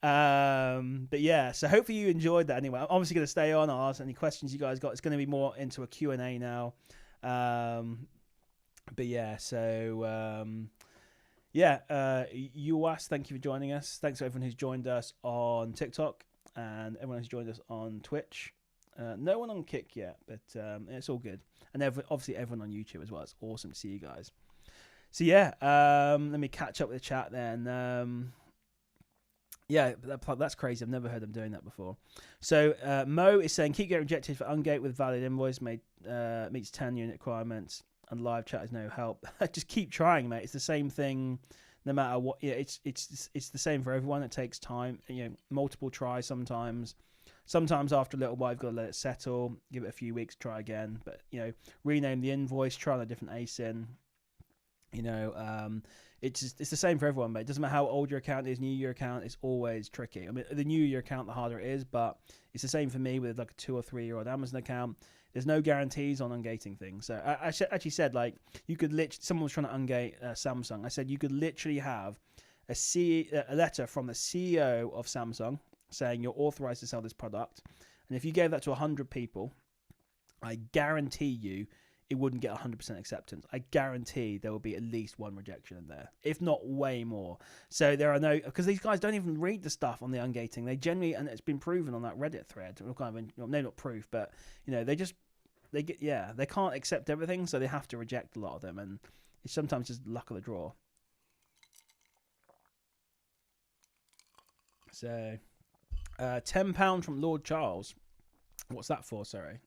But yeah, so hopefully you enjoyed that anyway. I'm obviously going to stay on, I'll ask any questions you guys got. It's going to be more into a Q&A now. UAS, thank you for joining us. Thanks to everyone who's joined us on TikTok and everyone who's joined us on Twitch. No one on Kick yet, but it's all good. And obviously everyone on YouTube as well. It's awesome to see you guys. So yeah, let me catch up with the chat then. That's crazy. I've never heard them doing that before. So Mo is saying, keep getting rejected for Ungate with valid invoice meets 10 unit requirements and live chat is no help. Just keep trying, mate. It's the same thing no matter what. Yeah, it's the same for everyone. It takes time. Multiple tries sometimes. Sometimes after a little while, you've got to let it settle. Give it a few weeks, try again. But rename the invoice, try on a different ASIN. It's the same for everyone, mate. It doesn't matter how old your account is, new your account, it's always tricky. I mean, the newer your account, the harder it is, but it's the same for me with like a 2 or 3 year old Amazon account. There's no guarantees on ungating things. So I actually said, like, you could someone was trying to ungate Samsung. I said you could literally have a letter from the CEO of Samsung saying you're authorized to sell this product. And if you gave that to 100 people, I guarantee you it wouldn't get 100% acceptance. I guarantee there will be at least one rejection in there, if not way more. So there are because these guys don't even read the stuff on the ungating. They generally, and it's been proven on that Reddit thread, not proof, but they can't accept everything, so they have to reject a lot of them, and it's sometimes just luck of the draw. So, £10 from Lord Charles. What's that for? Sorry.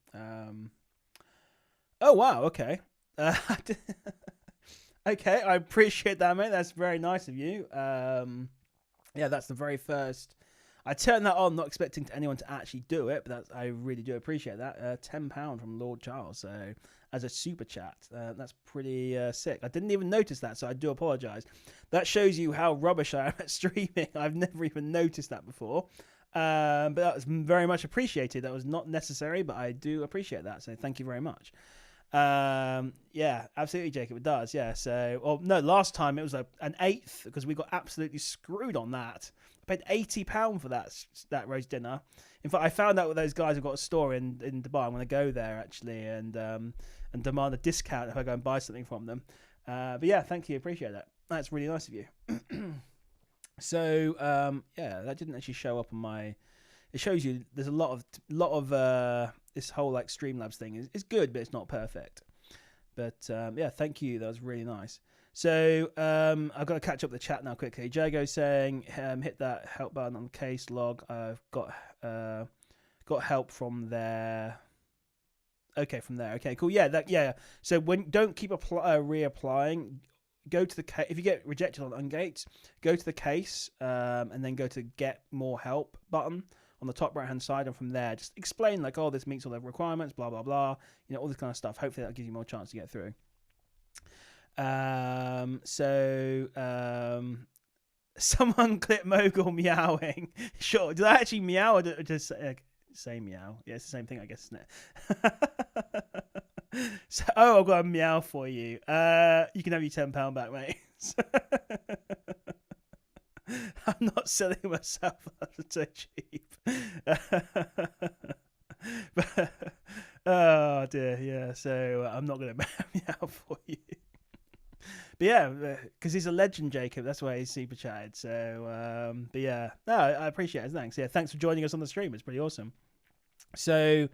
Oh, wow, okay. Okay, I appreciate that, mate. That's very nice of you. That's the very first. I turned that on, not expecting anyone to actually do it, but I really do appreciate that. £10 from Lord Charles, so as a super chat. That's pretty sick. I didn't even notice that, so I do apologise. That shows you how rubbish I am at streaming. I've never even noticed that before. But that was very much appreciated. That was not necessary, but I do appreciate that, so thank you very much. Absolutely, Jacob, it does. Last time it was an eighth because we got absolutely screwed on that. I paid £80 for that roast dinner. In fact, I found out with those guys have got a store in Dubai. I'm going to go there actually and demand a discount if I go and buy something from them. Thank you, appreciate that. That's really nice of you. So yeah, that didn't actually show up on my. It shows you there's a lot of this whole like Streamlabs thing is good, but it's not perfect. But yeah, thank you. That was really nice. So I've got to catch up the chat now quickly. Jago saying hit that help button on the case log. I've got help from there. Okay, from there. Okay, cool. Yeah. So don't keep reapplying. Go to the if you get rejected on Ungate, go to the case and then go to get more help button on the top right hand side, and from there just explain like, oh, this meets all the requirements, blah blah blah, all this kind of stuff. Hopefully that gives you more chance to get through. Someone clip Mogul meowing. Sure, did I actually meow or just say meow? Yeah, it's the same thing, I guess, isn't it? So, I've got a meow for you. You can have your £10 back, mate. I'm not selling myself so cheap. But, oh dear, yeah. So I'm not going to meow for you. But yeah, because he's a legend, Jacob. That's why he's super chatted. So, but yeah, no, I appreciate it. Thanks. Yeah, thanks for joining us on the stream. It's pretty awesome. So,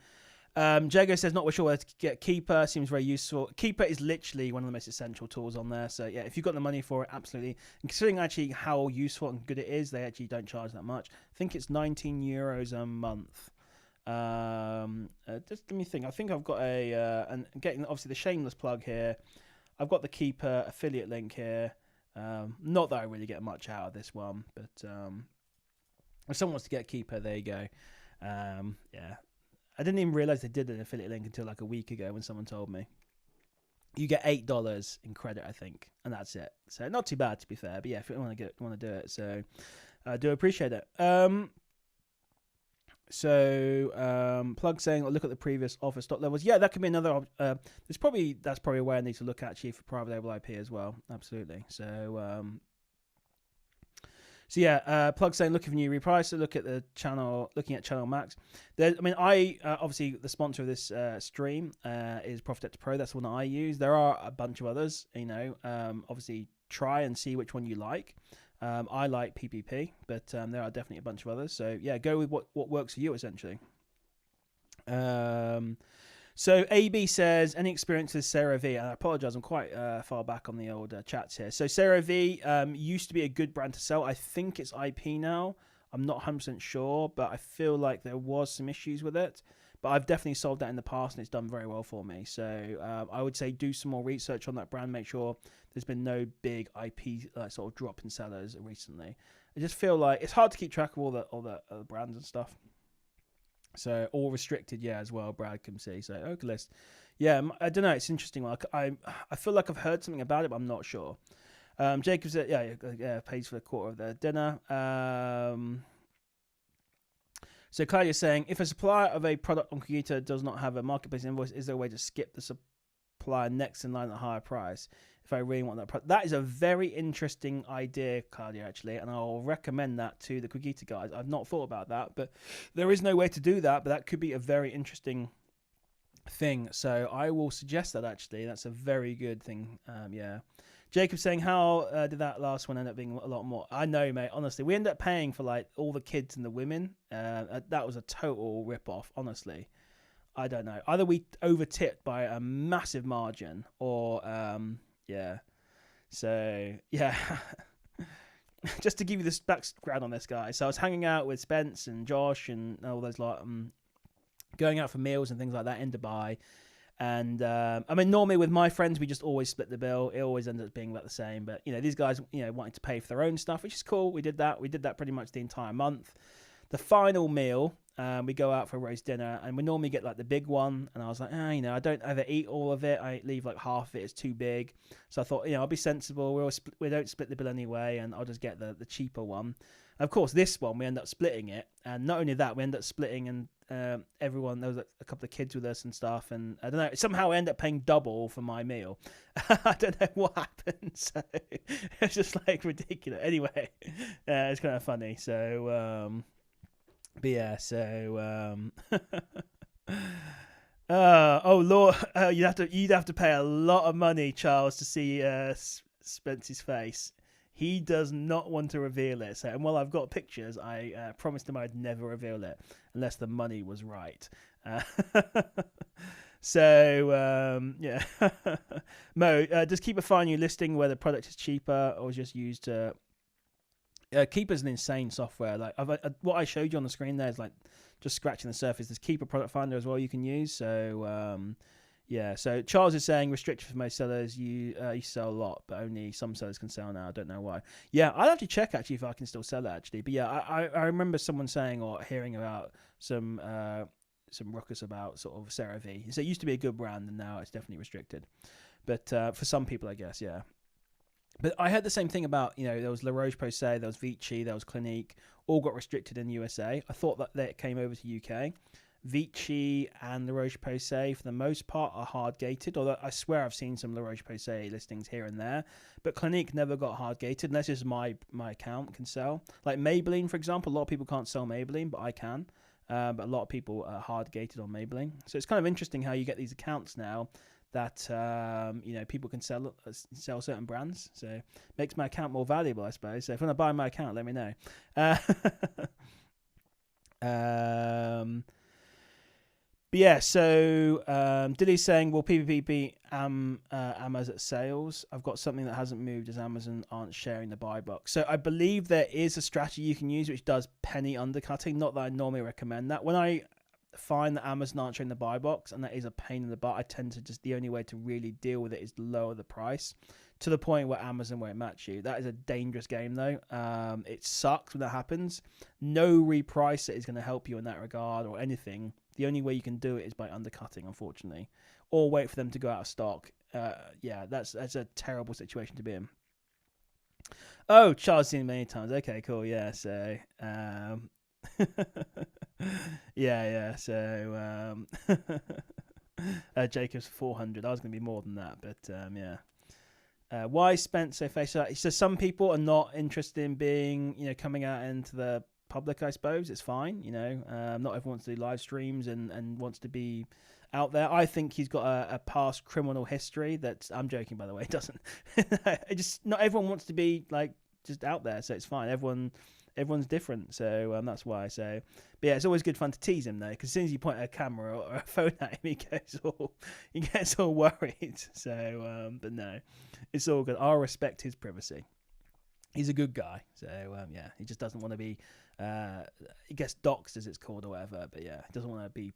Jago says not sure where to get Keeper. Seems very useful. Keeper is literally one of the most essential tools on there. So yeah, if you've got the money for it, absolutely. And considering actually how useful and good it is, they actually don't charge that much. I think it's €19 a month. Just let me think. I think I've got and getting obviously the shameless plug here. I've got the Keeper affiliate link here. Not that I really get much out of this one, but if someone wants to get Keeper, there you go. Yeah. I didn't even realize they did an affiliate link until like a week ago when someone told me. You get $8 in credit, I think, and that's it. So not too bad, to be fair. But yeah, if you want to do it, so I do appreciate it. Plug saying, look at the previous offer stock levels. Yeah, that could be another. That's probably where I need to look actually for private label IP as well. Absolutely. So yeah, Plug saying looking for new repricer. Looking at Channel Max. Obviously the sponsor of this stream is Profitector Pro. That's the one that I use. There are a bunch of others. Obviously try and see which one you like. I like PPP, but there are definitely a bunch of others. So yeah, go with what works for you essentially. So AB says, any experience with CeraVe? And I apologize, I'm quite far back on the old chats here. So CeraVe used to be a good brand to sell. I think it's IP now. I'm not 100% sure, but I feel like there was some issues with it. But I've definitely sold that in the past, and it's done very well for me. So I would say do some more research on that brand. Make sure there's been no big IP sort of drop in sellers recently. I just feel like it's hard to keep track of all the brands and stuff. So all restricted, yeah, as well. Brad can see. So Oculus, yeah, I don't know. It's interesting. Like I feel like I've heard something about it, but I'm not sure. Jacob said, yeah, pays for a quarter of their dinner. So Claudia's saying, if a supplier of a product on Computer does not have a marketplace invoice, is there a way to skip the supplier next in line at a higher price? If I really want that product, that is a very interesting idea, Claudia, actually, and I'll recommend that to the Quigita guys. I've not thought about that, but there is no way to do that, but that could be a very interesting thing. So I will suggest that, actually. That's a very good thing. Yeah. Jacob saying, how did that last one end up being a lot more? I know, mate. Honestly, we ended up paying for like all the kids and the women. That was a total rip-off, honestly. I don't know. Either we over-tipped by a massive margin or... yeah. So, yeah. Just to give you this background on this guy. So I was hanging out with Spence and Josh and all those going out for meals and things like that in Dubai. And normally with my friends, we just always split the bill. It always ends up being about the same. But, these guys, wanted to pay for their own stuff, which is cool. We did that. We did that pretty much the entire month. The final meal, we go out for a roast dinner, and we normally get like the big one. And I was like, I don't ever eat all of it. I leave like half of it. It's too big. So I thought, I'll be sensible. We don't split the bill anyway, and I'll just get the cheaper one. And of course, this one we end up splitting it, and not only that, we end up splitting and everyone. There was a couple of kids with us and stuff, and I don't know. Somehow I end up paying double for my meal. I don't know what happened. So it's just like ridiculous. Anyway, it's kind of funny. So. But yeah, so oh Lord, you'd have to pay a lot of money, Charles, to see Spence's face. He does not want to reveal it. So, and while I've got pictures, I promised him I'd never reveal it unless the money was right. Yeah. Mo, does Keeper find you listing where the product is cheaper or just used to... Keeper's an insane software. Like what I showed you on the screen there is like just scratching the surface. There's Keeper Product Finder as well you can use. So yeah. So Charles is saying restricted for most sellers. You sell a lot, but only some sellers can sell now. I don't know why. Yeah, I'll have to check actually if I can still sell it actually. But yeah, I remember someone saying or hearing about some ruckus about sort of CeraVe. So it used to be a good brand and now it's definitely restricted. But for some people, I guess, yeah. But I heard the same thing about, there was La Roche-Posay, there was Vichy, there was Clinique, all got restricted in the USA. I thought that they came over to UK. Vichy and La Roche-Posay, for the most part, are hard-gated, although I swear I've seen some La Roche-Posay listings here and there. But Clinique never got hard-gated, unless it's my account can sell. Like Maybelline, for example, a lot of people can't sell Maybelline, but I can. But a lot of people are hard-gated on Maybelline. So it's kind of interesting how you get these accounts now that people can sell certain brands. So makes my account more valuable, I suppose. So if you want to buy my account, let me know. But yeah, so Dilly's saying, will PPP beat Amazon at sales? I've got something that hasn't moved as Amazon aren't sharing the buy box. So I believe there is a strategy you can use which does penny undercutting. Not that I normally recommend that. When I find that Amazon aren't showing the buy box, and that is a pain in the butt, I tend to just, the only way to really deal with it is lower the price to the point where Amazon won't match you. That is a dangerous game though. It sucks when that happens. No repricer is going to help you in that regard or anything. The only way you can do it is by undercutting, unfortunately, or wait for them to go out of stock. Yeah, that's a terrible situation to be in. Oh, Charles seen it many times. Okay, cool. Yeah, so yeah. So Jacob's 400. I was going to be more than that, but yeah. Why Spence so face up? He says some people are not interested in being, coming out into the public. I suppose it's fine. Not everyone wants to do live streams and wants to be out there. I think he's got a past criminal history. I'm joking, by the way. It doesn't. Not everyone wants to be like just out there, so it's fine. Everyone's different, so that's why. So, but yeah, it's always good fun to tease him though, because as soon as you point a camera or a phone at him, he gets all worried. So, but no, it's all good. I'll respect his privacy. He's a good guy, so yeah, he just doesn't want to be. He gets doxed, as it's called, or whatever. But yeah, he doesn't want to be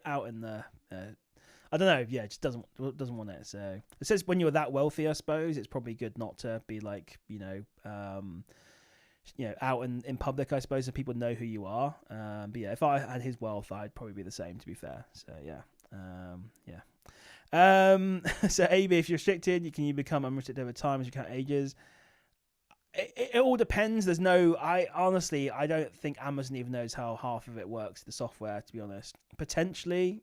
out in the. I don't know. Yeah, just doesn't want it. So it says when you're that wealthy, I suppose it's probably good not to be like out in public, I suppose, so people know who you are. But yeah, if I had his wealth, I'd probably be the same, to be fair. So yeah, so AB, if you're restricted, can you become unrestricted over time as you count ages? It all depends. I don't think Amazon even knows how half of it works, the software, to be honest. Potentially,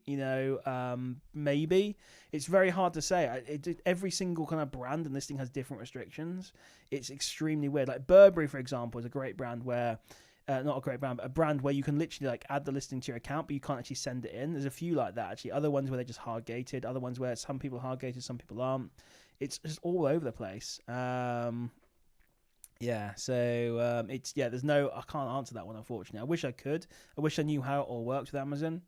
maybe. It's very hard to say. Every single kind of brand and listing has different restrictions. It's extremely weird. Like Burberry, for example, is a great brand where, not a great brand, but a brand where you can literally like add the listing to your account, but you can't actually send it in. There's a few like that, actually. Other ones where they're just hard-gated. Other ones where some people are hard-gated, some people aren't. It's just all over the place. Yeah, so I can't answer that one, unfortunately. I wish I could. I wish I knew how it all works with Amazon.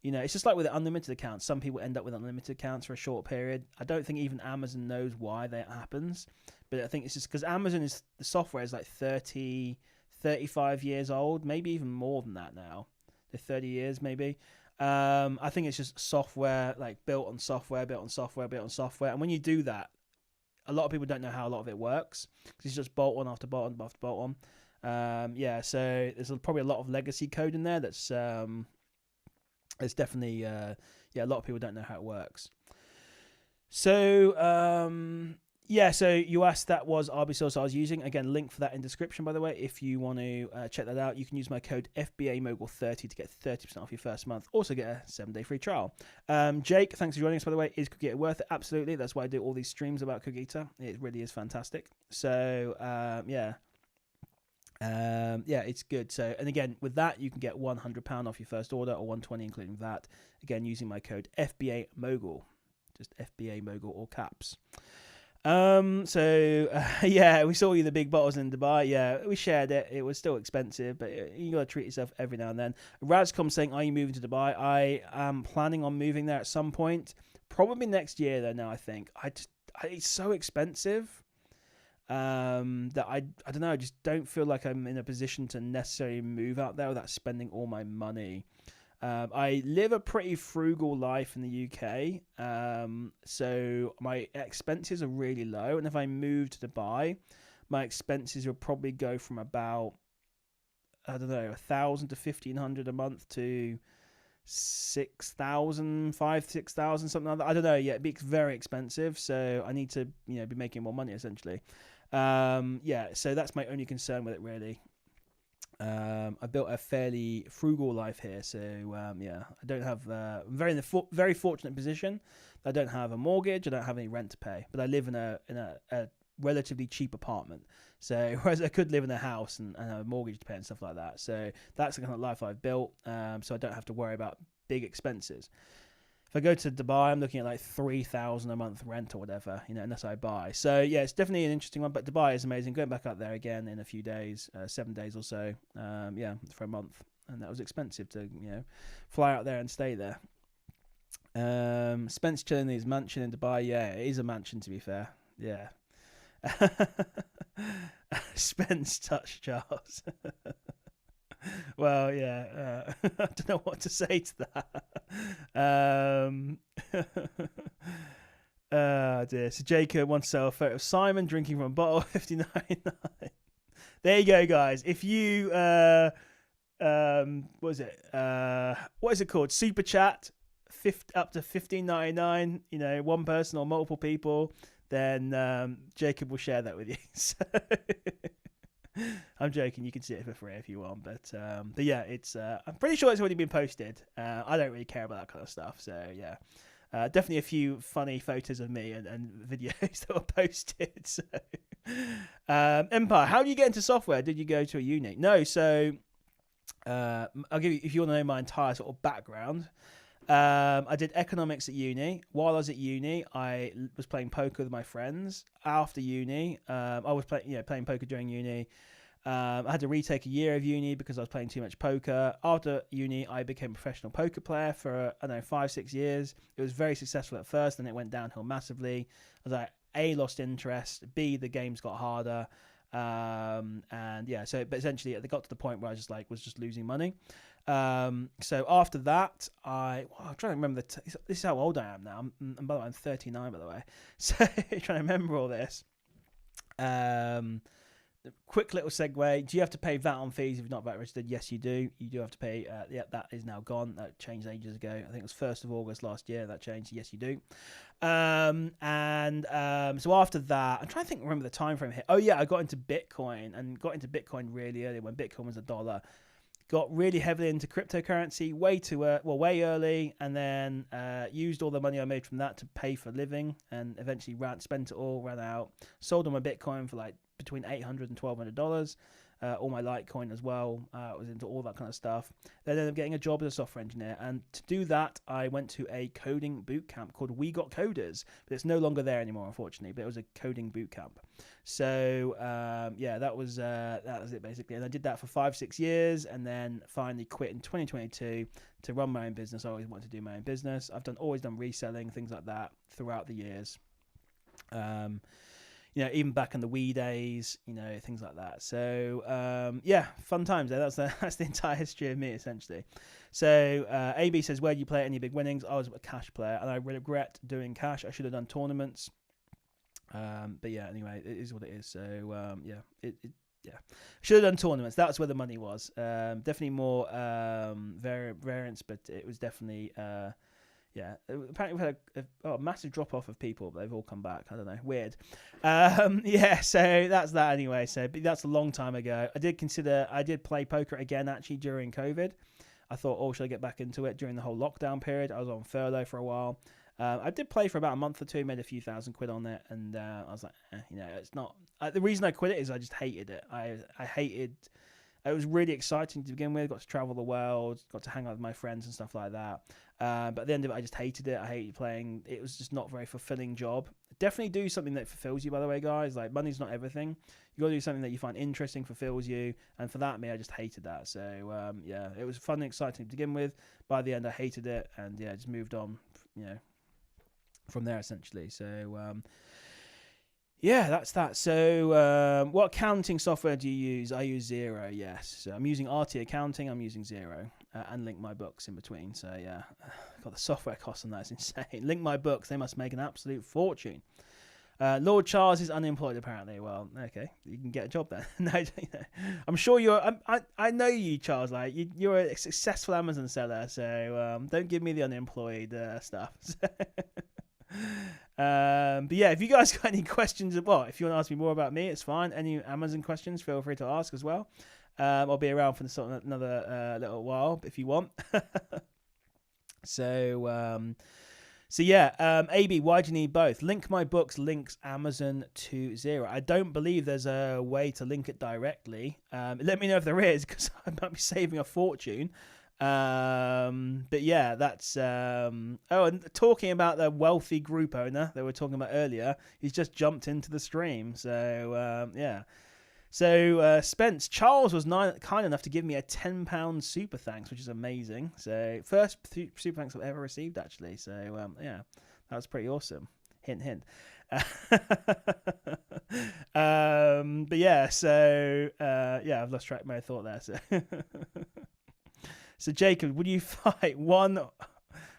It's just like with the unlimited accounts. Some people end up with unlimited accounts for a short period. I don't think even Amazon knows why that happens. But I think it's just because the software is like 30, 35 years old, maybe even more than that now. The 30 years, maybe. I think it's just software, like built on software. And when you do that, a lot of people don't know how a lot of it works because it's just bolt on after bolt on after bolt on. So there's probably a lot of legacy code in there that's it's definitely a lot of people don't know how it works. So so you asked that was RB source I was using. Again, link for that in description, by the way. If you want to check that out, you can use my code FBAMogul30 to get 30% off your first month. Also get a 7-day free trial. Jake, thanks for joining us, by the way. Is Cookie Eater worth it? Absolutely. That's why I do all these streams about Cookie Eater. It really is fantastic. So it's good. So, and again, with that, you can get £100 off your first order or $120 including that. Again, using my code FBAMogul. Just FBAMogul, all caps. Yeah, we saw you the big bottles in Dubai. Yeah, we shared it. It was still expensive, but you gotta treat yourself every now and then. Razcom saying, "Are you moving to Dubai?" I am planning on moving there at some point, probably next year. Though now I think it's so expensive. That I don't know. I just don't feel like I'm in a position to necessarily move out there without spending all my money. I live a pretty frugal life in the UK, so my expenses are really low. And if I move to Dubai, my expenses will probably go from about, I don't know, 1,000 to 1,500 a month to 6,000, 6,000, something like that. I don't know. Yeah, it becomes very expensive, so I need to be making more money essentially. So that's my only concern with it really. I built a fairly frugal life here, so I don't have. I'm very fortunate position. I don't have a mortgage. I don't have any rent to pay, but I live in a relatively cheap apartment. So whereas I could live in a house and have a mortgage to pay and stuff like that. So that's the kind of life I've built. So I don't have to worry about big expenses. If I go to Dubai, I'm looking at like 3,000 a month rent or whatever, unless I buy. So yeah, it's definitely an interesting one. But Dubai is amazing. Going back up there again in a few days, 7 days or so. For a month, and that was expensive to fly out there and stay there. Spence chilling in his mansion in Dubai. Yeah, it is a mansion to be fair. Yeah. Spence touch Charles. Well, yeah, I don't know what to say to that. Dear. So Jacob wants to sell a photo of Simon drinking from a bottle 59.9. There you go, guys. If you what is it? What is it called? Super chat, up to 15.99. One person or multiple people. Then Jacob will share that with you. So I'm joking. You can see it for free if you want, but yeah, it's. I'm pretty sure it's already been posted. I don't really care about that kind of stuff, so yeah. Definitely a few funny photos of me and videos that were posted. So, Empire, how do you get into software? Did you go to a uni? No, so I'll give you, if you want to know my entire sort of background. I did economics at uni. While I was at uni, I was playing poker with my friends. After uni, I was playing poker during uni. I had to retake a year of uni because I was playing too much poker. After uni, I became a professional poker player for, 5-6 years. It was very successful at first, and it went downhill massively. I was like, A, lost interest, B, the games got harder. But essentially it got to the point where I was just losing money. So after that, I'm trying to remember this is how old I am now. And by the way, I'm 39, by the way. So trying to remember all this. Quick little segue. Do you have to pay VAT on fees if you're not VAT registered? Yes, you do. You do have to pay. That is now gone. That changed ages ago. I think it was 1st of August last year that changed. Yes, you do. So after that, I'm trying to remember the time frame here. Oh yeah, I got into Bitcoin really early when Bitcoin was $1. Got really heavily into cryptocurrency way early, and then used all the money I made from that to pay for living, and eventually spent it all, ran out, sold all my Bitcoin for like between $800 and $1,200. All my Litecoin as well. I was into all that kind of stuff. Then ended up getting a job as a software engineer, and to do that, I went to a coding boot camp called We Got Coders, but it's no longer there anymore, unfortunately. But it was a coding boot camp. So that was it basically, and I did that for 5-6 years, and then finally quit in 2022 to run my own business. I always wanted to do my own business. I've always done reselling, things like that throughout the years. Even back in the Wii days, things like that. So, fun times there. That's the entire history of me, essentially. So, AB says, where do you play any big winnings? I was a cash player, and I regret doing cash. I should have done tournaments. But yeah, anyway, it is what it is. So, should have done tournaments. That's where the money was. Definitely more variance, but it was definitely... apparently we've had a massive drop off of people, but they've all come back. I don't know, weird. So that's that anyway. So but that's a long time ago. I did play poker again actually during COVID. I thought, should I get back into it during the whole lockdown period? I was on furlough for a while. I did play for about a month or two, made a few £1,000 on it, and I was like, it's not. The reason I quit it is I just hated it. I hated. It was really exciting to begin with. Got to travel the world, got to hang out with my friends and stuff like that. But at the end of it, I just hated it. I hated playing. It was just not a very fulfilling job definitely do something that fulfills you, by the way, guys. Like, money's not everything. You got to do something that you find interesting, fulfills you. And for that, I just hated that. So, yeah, it was fun and exciting to begin with. By the end, I hated it. And, yeah, just moved on, from there, essentially. So, yeah, that's that. So, what accounting software do you use? I use Xero, yes. So I'm using RT Accounting. I'm using Xero, and Link My Books in between. So, yeah, got the software cost on that is insane. Link My Books, they must make an absolute fortune. Lord Charles is unemployed, apparently. Well, okay, you can get a job then. No, I'm sure you're. I know you, Charles. Like, you're a successful Amazon seller. So, don't give me the unemployed stuff. But yeah, if you guys got any questions, if you want to ask me more about me, it's fine. Any Amazon questions, feel free to ask as well. I'll be around for another little while if you want. So yeah, AB, why do you need both? Link My Books links Amazon to Xero. I don't believe there's a way to link it directly. Let me know if there is, because I might be saving a fortune. But yeah, that's and talking about the wealthy group owner that we were talking about earlier, he's just jumped into the stream. So yeah. So Spence, Charles was kind enough to give me a £10 super thanks, which is amazing. So first super thanks I've ever received, actually. So yeah, that was pretty awesome. Hint, hint. But yeah, so yeah, I've lost track of my thought there. So so Jacob, would you fight one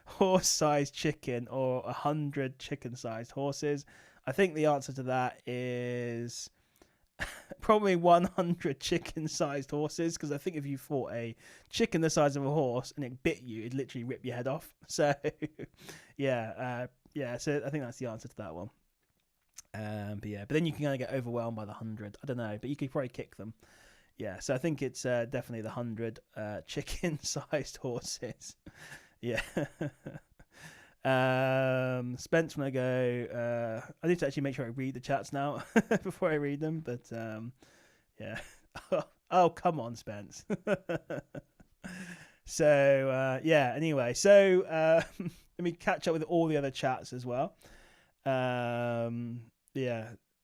horse-sized chicken or 100 chicken-sized horses? I think the answer to that is probably 100 chicken-sized horses, because I think if you fought a chicken the size of a horse and it bit you, it'd literally rip your head off. So yeah, so I think that's the answer to that one. But then you can kind of get overwhelmed by the 100. I don't know, but you could probably kick them. Yeah, so I think it's definitely the 100 chicken-sized horses. Yeah. Spence, when I go, I need to actually make sure I read the chats now before I read them. But yeah. Oh, come on, Spence. So yeah. Anyway, so let me catch up with all the other chats as well.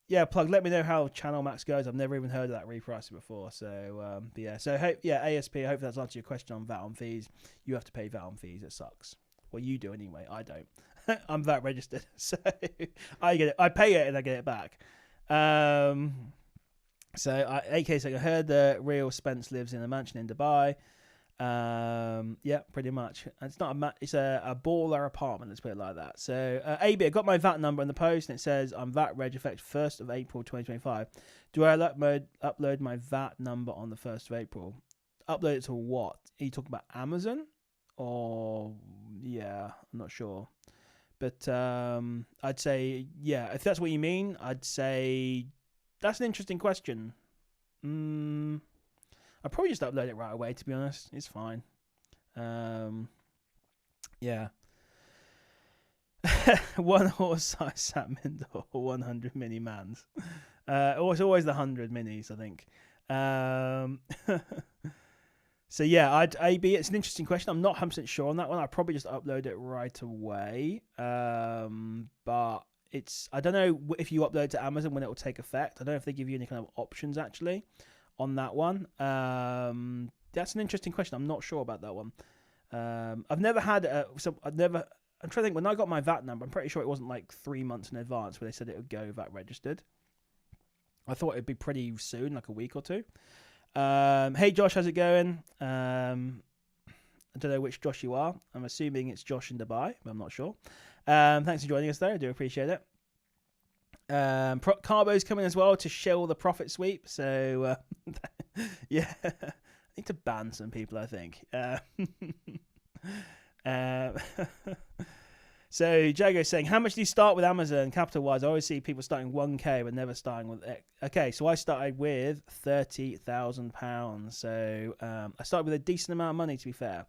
Yeah, Plug, let me know how Channel Max goes. I've never even heard of that repricing before. So, but yeah. So, ASP, I hope that's answered your question on VAT on fees. You have to pay VAT on fees. It sucks. Well, you do anyway. I don't. I'm VAT registered. So, I get it. I pay it and I get it back. So, AK saying, I heard that real Spence lives in a mansion in Dubai. Yeah, pretty much. It's not it's a baller apartment, let's put it like that. So AB, I got my VAT number in the post and it says I'm VAT reg effect 1st of April 2025. Do I upload my VAT number on the 1st of April? Upload it to what? Are you talking about Amazon? Or yeah, I'm not sure. But I'd say, yeah, if that's what you mean, I'd say that's an interesting question. I'll probably just upload it right away, to be honest. It's fine. Yeah. One horse-sized salmon or 100 mini mans. It's always the 100 minis, I think. So yeah, AB, it's an interesting question. I'm not 100% sure on that one. I'll probably just upload it right away. But I don't know if you upload to Amazon when it will take effect. I don't know if they give you any kind of options actually on that one. That's an interesting question. I'm not sure about that one. I've never had I'm trying to think, when I got my VAT number, I'm pretty sure it wasn't like 3 months in advance where they said it would go VAT registered. I thought it'd be pretty soon, like a week or two. Hey Josh, how's it going? I don't know which Josh you are. I'm assuming it's Josh in Dubai, but I'm not sure. Thanks for joining us though. I do appreciate it. Carbo's coming as well to shill the profit sweep. So yeah, I need to ban some people, I think. So Jago's saying, how much do you start with Amazon capital wise? I always see people starting 1k but never starting with it. Okay, so I started with £30,000. So I started with a decent amount of money, to be fair.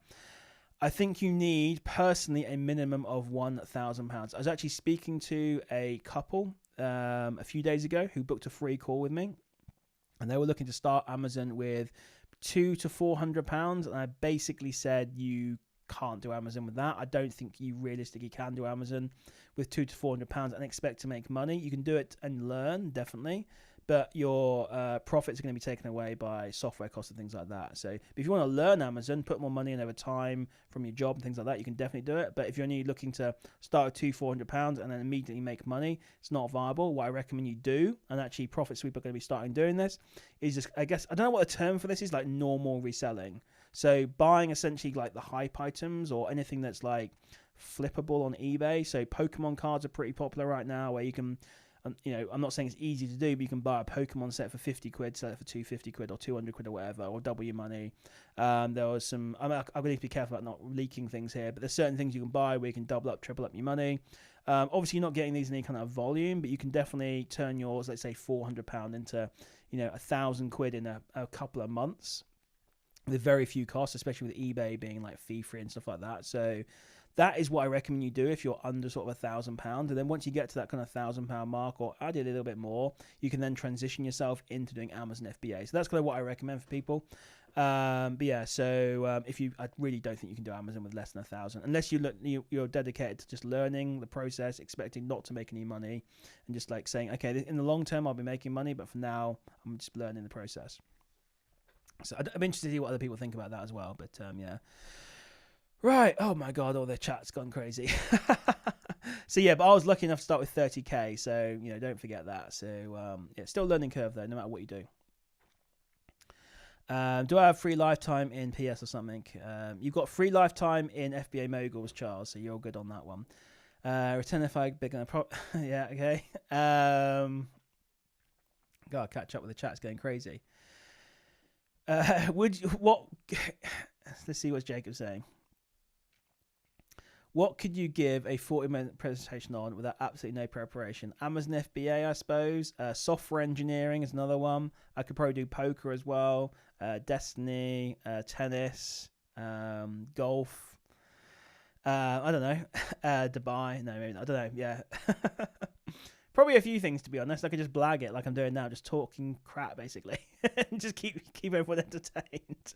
I think you need personally a minimum of £1,000. I was actually speaking to a couple a few days ago who booked a free call with me, and they were looking to start Amazon with £200 to £400, and I basically said you can't do Amazon with that. I don't think you realistically can do Amazon with £200 to £400 and expect to make money. You can do it and learn, definitely, but your profits are going to be taken away by software costs and things like that. So if you want to learn Amazon, put more money in over time from your job and things like that, you can definitely do it. But if you're only looking to start with £200-400 and then immediately make money, it's not viable. What I recommend you do, and actually Profit Sweep are going to be starting doing this, is just, I guess, I don't know what the term for this is, like normal reselling. So buying essentially like the hype items or anything that's like flippable on eBay. So Pokemon cards are pretty popular right now, where you can, I'm not saying it's easy to do, but you can buy a Pokemon set for 50 quid, sell it for 250 quid or 200 quid or whatever, or double your money. There was some, I'm going to need to be careful about not leaking things here, but there's certain things you can buy where you can double up, triple up your money. Obviously you're not getting these in any kind of volume, but you can definitely turn yours, let's say £400 into, 1,000 quid in a couple of months with very few costs, especially with eBay being like fee free and stuff like that. So that is what I recommend you do if you're under sort of £1,000. And then once you get to that kind of £1,000 mark, or add a little bit more, you can then transition yourself into doing Amazon FBA. So that's kind of what I recommend for people. But yeah, so I really don't think you can do Amazon with less than 1,000, unless you're dedicated to just learning the process, expecting not to make any money, and just like saying, okay, in the long term I'll be making money, but for now I'm just learning the process. So I'm interested to see what other people think about that as well. But yeah. Right. Oh my God, all their chat's gone crazy. So yeah, but I was lucky enough to start with 30k. So, don't forget that. So yeah, still learning curve though, no matter what you do. Do I have free lifetime in PS or something? You've got free lifetime in FBA Moguls, Charles. So you're good on that one. Return if I big on a yeah. Okay. Gotta catch up with the chat's going crazy. Let's see what Jacob's saying. What could you give a 40-minute presentation on without absolutely no preparation? Amazon FBA, I suppose. Software engineering is another one. I could probably do poker as well. Destiny, tennis, golf. I don't know. Dubai. No, maybe not. I don't know. Yeah. Probably a few things, to be honest. I could just blag it like I'm doing now, just talking crap, basically. Just keep everyone entertained.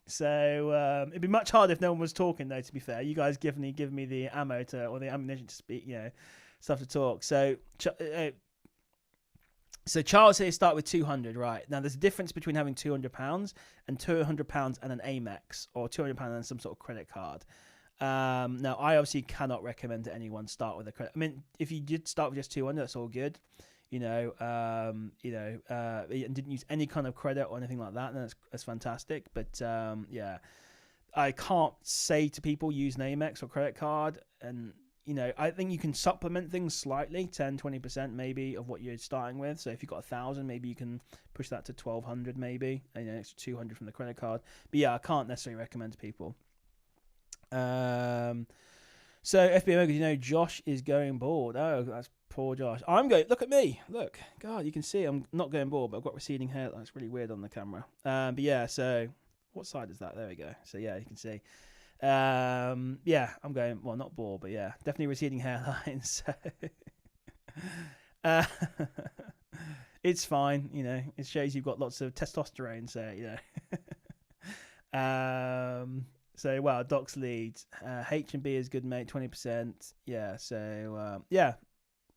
So it'd be much harder if no one was talking, though, to be fair. You guys give me the ammo or the ammunition to speak, stuff to talk. So Charles here start with 200, right? Now, there's a difference between having £200 and £200 and an Amex, or £200 and some sort of credit card. Now, I obviously cannot recommend to anyone start with a credit. I mean, if you did start with just 200, that's all good. And didn't use any kind of credit or anything like that, then that's fantastic. But yeah, I can't say to people use an Amex or credit card. And I think you can supplement things slightly, 10-20% maybe of what you're starting with. So if you've got 1,000, maybe you can push that to 1,200 maybe, and extra 200 from the credit card. But yeah, I can't necessarily recommend to people. So FBA, Josh is going bored. Oh, that's poor Josh. I'm going. Look at me. Look, God, you can see I'm not going bored, but I've got receding hair. That's really weird on the camera. But yeah. So what side is that? There we go. So yeah, you can see. Yeah, I'm going. Well, not bored, but yeah, definitely receding hairline. So it's fine. It shows you've got lots of testosterone. So So, wow, Doc's lead. H&B is good, mate, 20%. Yeah, so, yeah,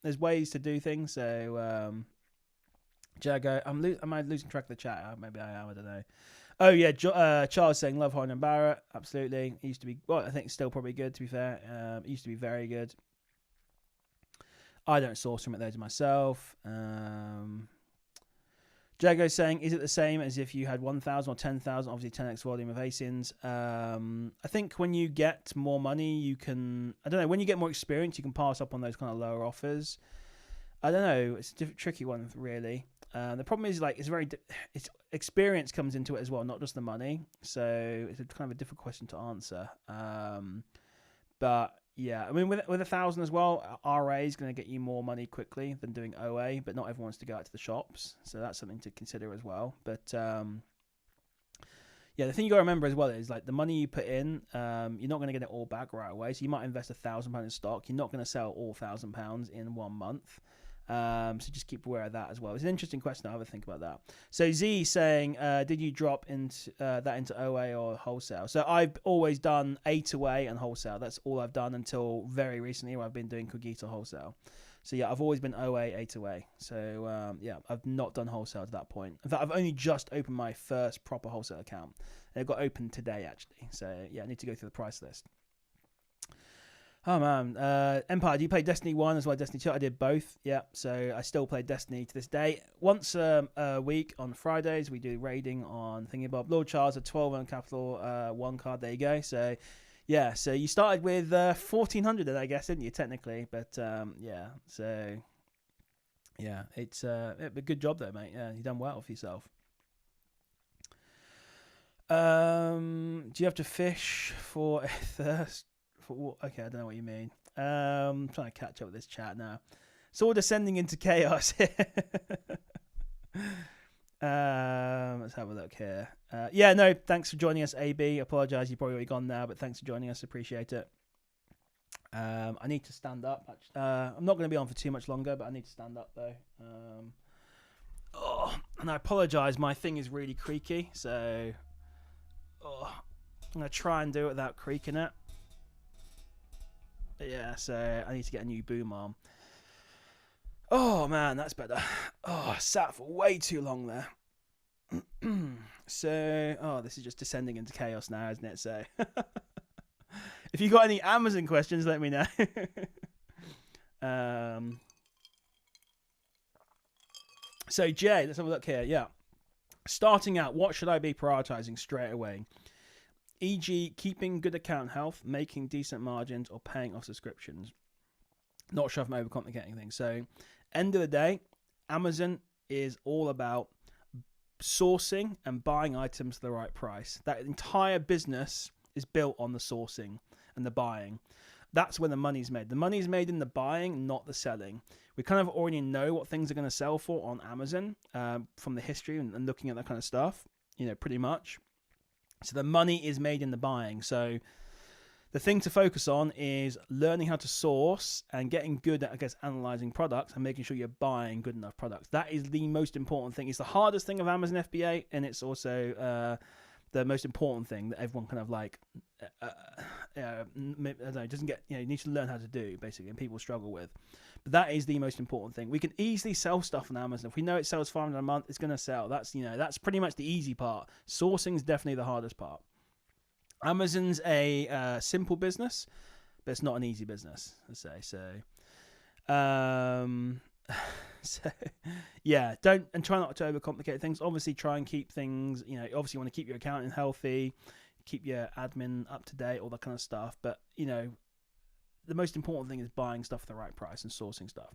there's ways to do things. So, Jago, am I losing track of the chat? Maybe I am, I don't know. Oh, yeah, Charles saying, love Horn and Barrett. Absolutely. It used to be, well, I think it's still probably good, to be fair. It used to be very good. I don't source from it, those myself. Jago saying, is it the same as if you had 1,000 or 10,000? Obviously, 10x volume of ASINs. I think when you get more money, you can... I don't know. When you get more experience, you can pass up on those kind of lower offers. I don't know. It's a tricky one, really. The problem is, like, it's experience comes into it as well, not just the money. So it's kind of a difficult question to answer. But... yeah, I mean, with 1,000 as well, RA is going to get you more money quickly than doing OA, but not everyone wants to go out to the shops, so that's something to consider as well. But yeah, the thing you got to remember as well is, like, the money you put in, you're not going to get it all back right away. So you might invest £1,000 in stock. You're not going to sell all £1,000 in 1 month. So just keep aware of that as well. It's an interesting question. I'll have a think about that. So Z saying, did you drop into that into OA or wholesale? So I've always done A2A and wholesale. That's all I've done until very recently, where I've been doing Cogito wholesale. So yeah, I've always been OA, A2A. So yeah, I've not done wholesale to that point. In fact, I've only just opened my first proper wholesale account. And it got opened today, actually. So yeah, I need to go through the price list. Oh man, Empire, do you play Destiny 1 as well as Destiny 2? I did both, yeah. So I still play Destiny to this day. Once a week on Fridays, we do raiding on Thingy Lord Charles, a 12 on Capital 1 card. There you go. So yeah, so you started with 1,400 then, I guess, didn't you, technically? But yeah, so yeah, it's a good job though, mate. Yeah, you've done well for yourself. Do you have to fish for a thirst? Okay, I don't know what you mean. I'm trying to catch up with this chat now. It's all descending into chaos. Let's have a look here. Yeah, no, thanks for joining us, AB. Apologise, you've probably already gone now, but thanks for joining us. Appreciate it. I need to stand up. I'm not going to be on for too much longer, but I need to stand up though. And I apologise. My thing is really creaky, so I'm going to try and do it without creaking it. Yeah, so I need to get a new boom arm. Oh man, that's better. Oh, I sat for way too long there. So, this is just descending into chaos now, isn't it? So, if you got any Amazon questions, let me know. So, Jay, let's have a look here. Yeah. Starting out, what should I be prioritizing straight away? E.g., keeping good account health, making decent margins, or paying off subscriptions. Not sure if I'm overcomplicating things. So, end of the day, Amazon is all about sourcing and buying items at the right price. That entire business is built on the sourcing and the buying. That's where the money's made. The money's made in the buying, not the selling. We kind of already know what things are going to sell for on Amazon from the history and looking at that kind of stuff, pretty much. So the money is made in the buying. So the thing to focus on is learning how to source and getting good at, analyzing products and making sure you're buying good enough products. That is the most important thing. It's the hardest thing of Amazon FBA, and it's also the most important thing that everyone kind of doesn't get, needs to learn how to do, basically, and people struggle with. But that is the most important thing. We can easily sell stuff on Amazon. If we know it sells 500 a month, it's going to sell. That's pretty much the easy part. Sourcing is definitely the hardest part. Amazon's a simple business, but it's not an easy business, let's say. So, yeah, try not to overcomplicate things. Obviously, try and keep things, obviously you want to keep your accounting healthy, keep your admin up to date, all that kind of stuff. But, the most important thing is buying stuff at the right price and sourcing stuff.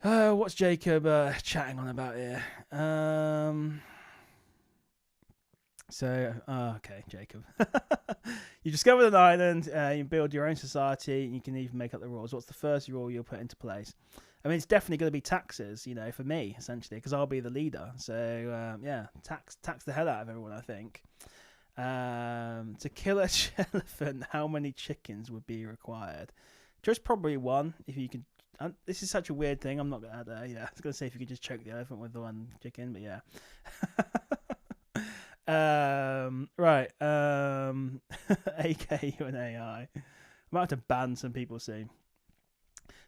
What's Jacob chatting on about here? Okay, Jacob. You discovered an island, you build your own society, and you can even make up the rules. What's the first rule you'll put into place? I mean, it's definitely going to be taxes, for me, essentially, because I'll be the leader. So, yeah, tax the hell out of everyone, I think. To kill a elephant, how many chickens would be required? Just probably one, if you could. This is such a weird thing. I'm not going to I was going to say if you could just choke the elephant with the one chicken, but yeah. Right. AK and AI. I might have to ban some people soon.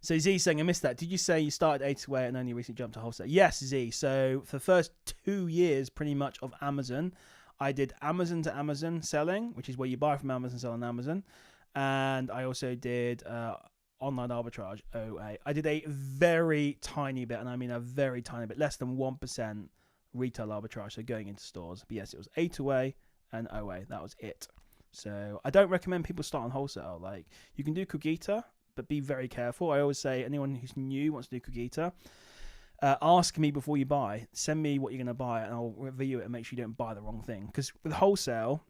So Z saying, I missed that. Did you say you started A2A and only recently jumped to wholesale? Yes, Z. So for the first 2 years, pretty much, of Amazon, I did Amazon to Amazon selling, which is where you buy from Amazon, sell on Amazon. And I also did online arbitrage, OA. I did a very tiny bit, and I mean a very tiny bit, less than 1% retail arbitrage, so going into stores. But yes, it was A2A and OA. That was it. So I don't recommend people start on wholesale. Like, you can do Cogito, but be very careful. I always say anyone who's new wants to do Cogito, ask me before you buy. Send me what you're going to buy, and I'll review it and make sure you don't buy the wrong thing. Because with wholesale,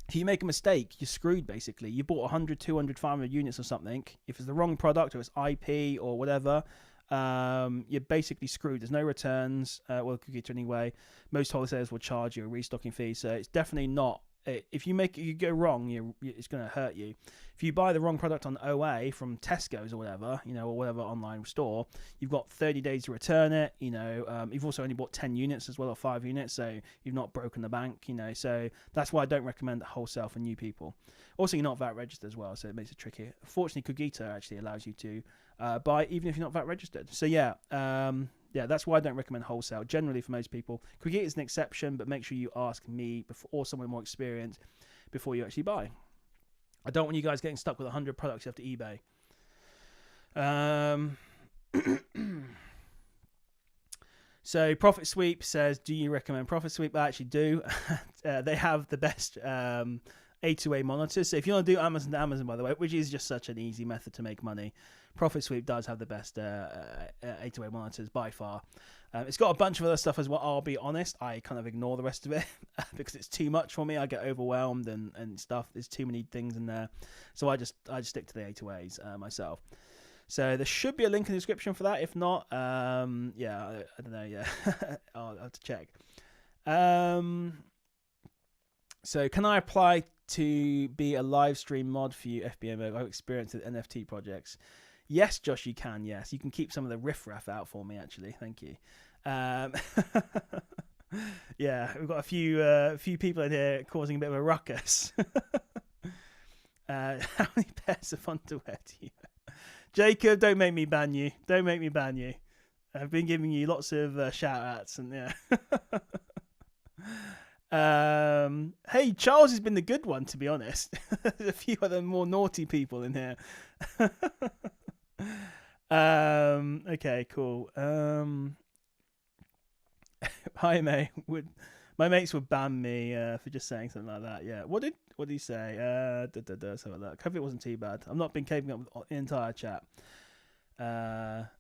if you make a mistake, you're screwed, basically. You bought 100, 200, 500 units or something. If it's the wrong product or it's IP or whatever, you're basically screwed. There's no returns. Well, Cogito anyway. Most wholesalers will charge you a restocking fee, so it's definitely not. If you go wrong, it's going to hurt you. if you buy the wrong product on OA from Tesco's or whatever, or whatever online store, you've got 30 days to return it. You've also only bought 10 units as well, or 5 units, so you've not broken the bank. So that's why I don't recommend wholesale for new people. Also, you're not VAT registered as well, so it makes it tricky. Fortunately, Cogito actually allows you to buy even if you're not VAT registered. So yeah, that's why I don't recommend wholesale generally for most people. Cogito is an exception, but make sure you ask me or someone more experienced before you actually buy. I don't want you guys getting stuck with 100 products you have to eBay. So Profit Sweep says, do you recommend Profit Sweep? I actually do. They have the best A2A monitors. So if you want to do Amazon to Amazon, by the way, which is just such an easy method to make money, Profit Sweep does have the best A2A monitors by far. It's got a bunch of other stuff as well. I'll be honest, I kind of ignore the rest of it because it's too much for me. I get overwhelmed and stuff. There's too many things in there, so I just stick to the A2As myself. So there should be a link in the description for that. If not, I don't know. Yeah, I'll have to check. So can I apply to be a live stream mod for you, FBA mode? I've experienced with NFT projects. Yes, Josh, you can. Yes, you can keep some of the riffraff out for me. Actually, thank you. Yeah, we've got a few people in here causing a bit of a ruckus. How many pairs of underwear do you have? Jacob, don't make me ban you. Don't make me ban you. I've been giving you lots of shout outs and yeah. Hey, Charles has been the good one, to be honest. There's a few other more naughty people in here. Okay, cool. Hi, mate. My mates would ban me for just saying something like that. Yeah. What did he say? Let's have a look. Hope it wasn't too bad. I've not been keeping up with the entire chat.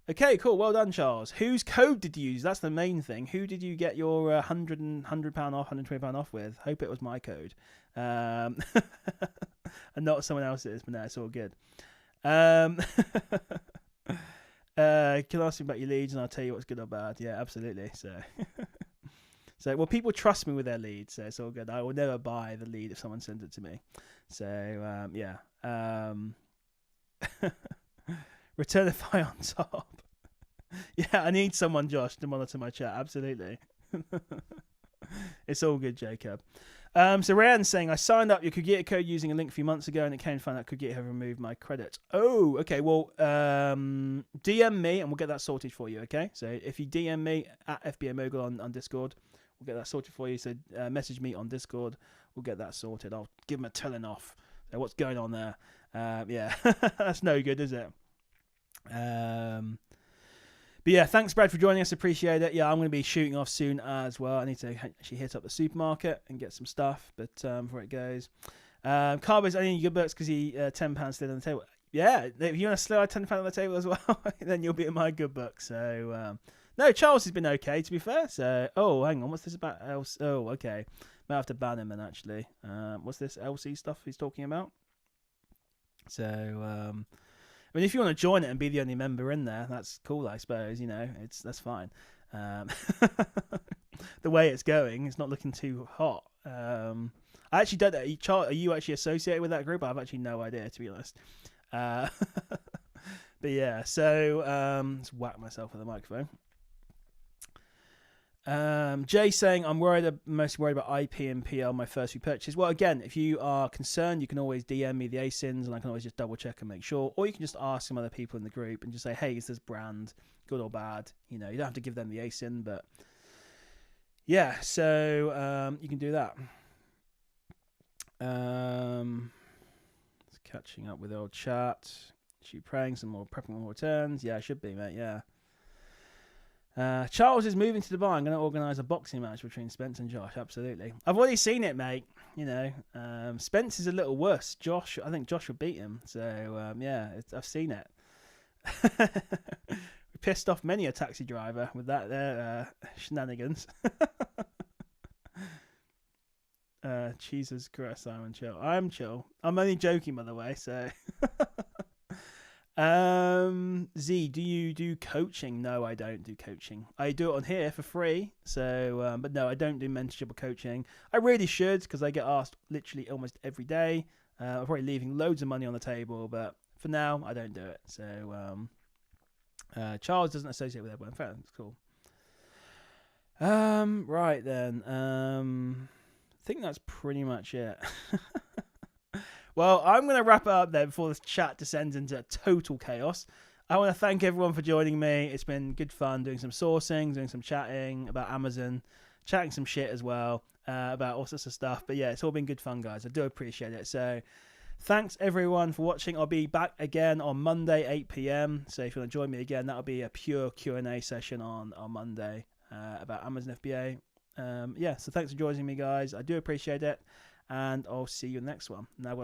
Okay, cool. Well done, Charles. Whose code did you use? That's the main thing. Who did you get your £100 off, £120 off with? Hope it was my code. And not someone else's, but no, it's all good. Can I ask you about your leads and I'll tell you what's good or bad? Yeah, absolutely. So, well, people trust me with their leads, so it's all good. I will never buy the lead if someone sends it to me. So, yeah. Return a file on top. Yeah, I need someone, Josh, to monitor my chat. Absolutely. It's all good, Jacob. So Ryan's saying, I signed up your Cogito code using a link a few months ago and it came to find out Cogito have removed my credit. Oh, okay. Well, DM me and we'll get that sorted for you, okay? So if you DM me at FBA Mogul on Discord, we'll get that sorted for you. So message me on Discord. We'll get that sorted. I'll give them a telling off. So what's going on there? Yeah, that's no good, is it? But yeah, thanks, Brad, for joining us. Appreciate it. Yeah, I'm going to be shooting off soon as well. I need to actually hit up the supermarket and get some stuff, but before it goes. Carbo's only in good books because he £10 still on the table. Yeah, if you want to slow £10 on the table as well, then you'll be in my good book. So, no, Charles has been okay, to be fair. So, oh, hang on. What's this about? Oh, okay. Might have to ban him then, actually. What's this LC stuff he's talking about? So, I mean, if you want to join it and be the only member in there, that's cool, I suppose. That's fine. The way it's going, it's not looking too hot. I actually don't know. Are you actually associated with that group? I have actually no idea, to be honest. But yeah, so let's whack myself with the microphone. Jay saying, I'm mostly worried about IP and PL my first few purchases. Well, again, if you are concerned, you can always DM me the ASINs and I can always just double check and make sure. Or you can just ask some other people in the group and just say, hey, is this brand good or bad? You don't have to give them the ASIN, but yeah, so you can do that. It's catching up with the old chat. She praying some more, prepping more returns. Yeah, I should be, mate, yeah. Charles is moving to Dubai. I'm going to organise a boxing match between Spence and Josh. Absolutely. I've already seen it, mate. Spence is a little worse. I think Josh would beat him. So, yeah, I've seen it. We pissed off many a taxi driver with that shenanigans. Jesus Christ, Simon, chill. I'm chill. I'm only joking, by the way, so... Z, do you do coaching? No, I don't do coaching. I do it on here for free. So, but no, I don't do mentorship or coaching. I really should, because I get asked literally almost every day. I'm probably leaving loads of money on the table, but for now, I don't do it. So, Charles doesn't associate with everyone. Fair, it's cool. Right then. I think that's pretty much it. Well, I'm going to wrap it up there before this chat descends into total chaos. I want to thank everyone for joining me. It's been good fun doing some sourcing, doing some chatting about Amazon, chatting some shit as well about all sorts of stuff. But yeah, it's all been good fun, guys. I do appreciate it. So thanks, everyone, for watching. I'll be back again on Monday, 8 p.m. So if you want to join me again, that'll be a pure Q&A session on Monday about Amazon FBA. Yeah, so thanks for joining me, guys. I do appreciate it. And I'll see you in the next one. Now.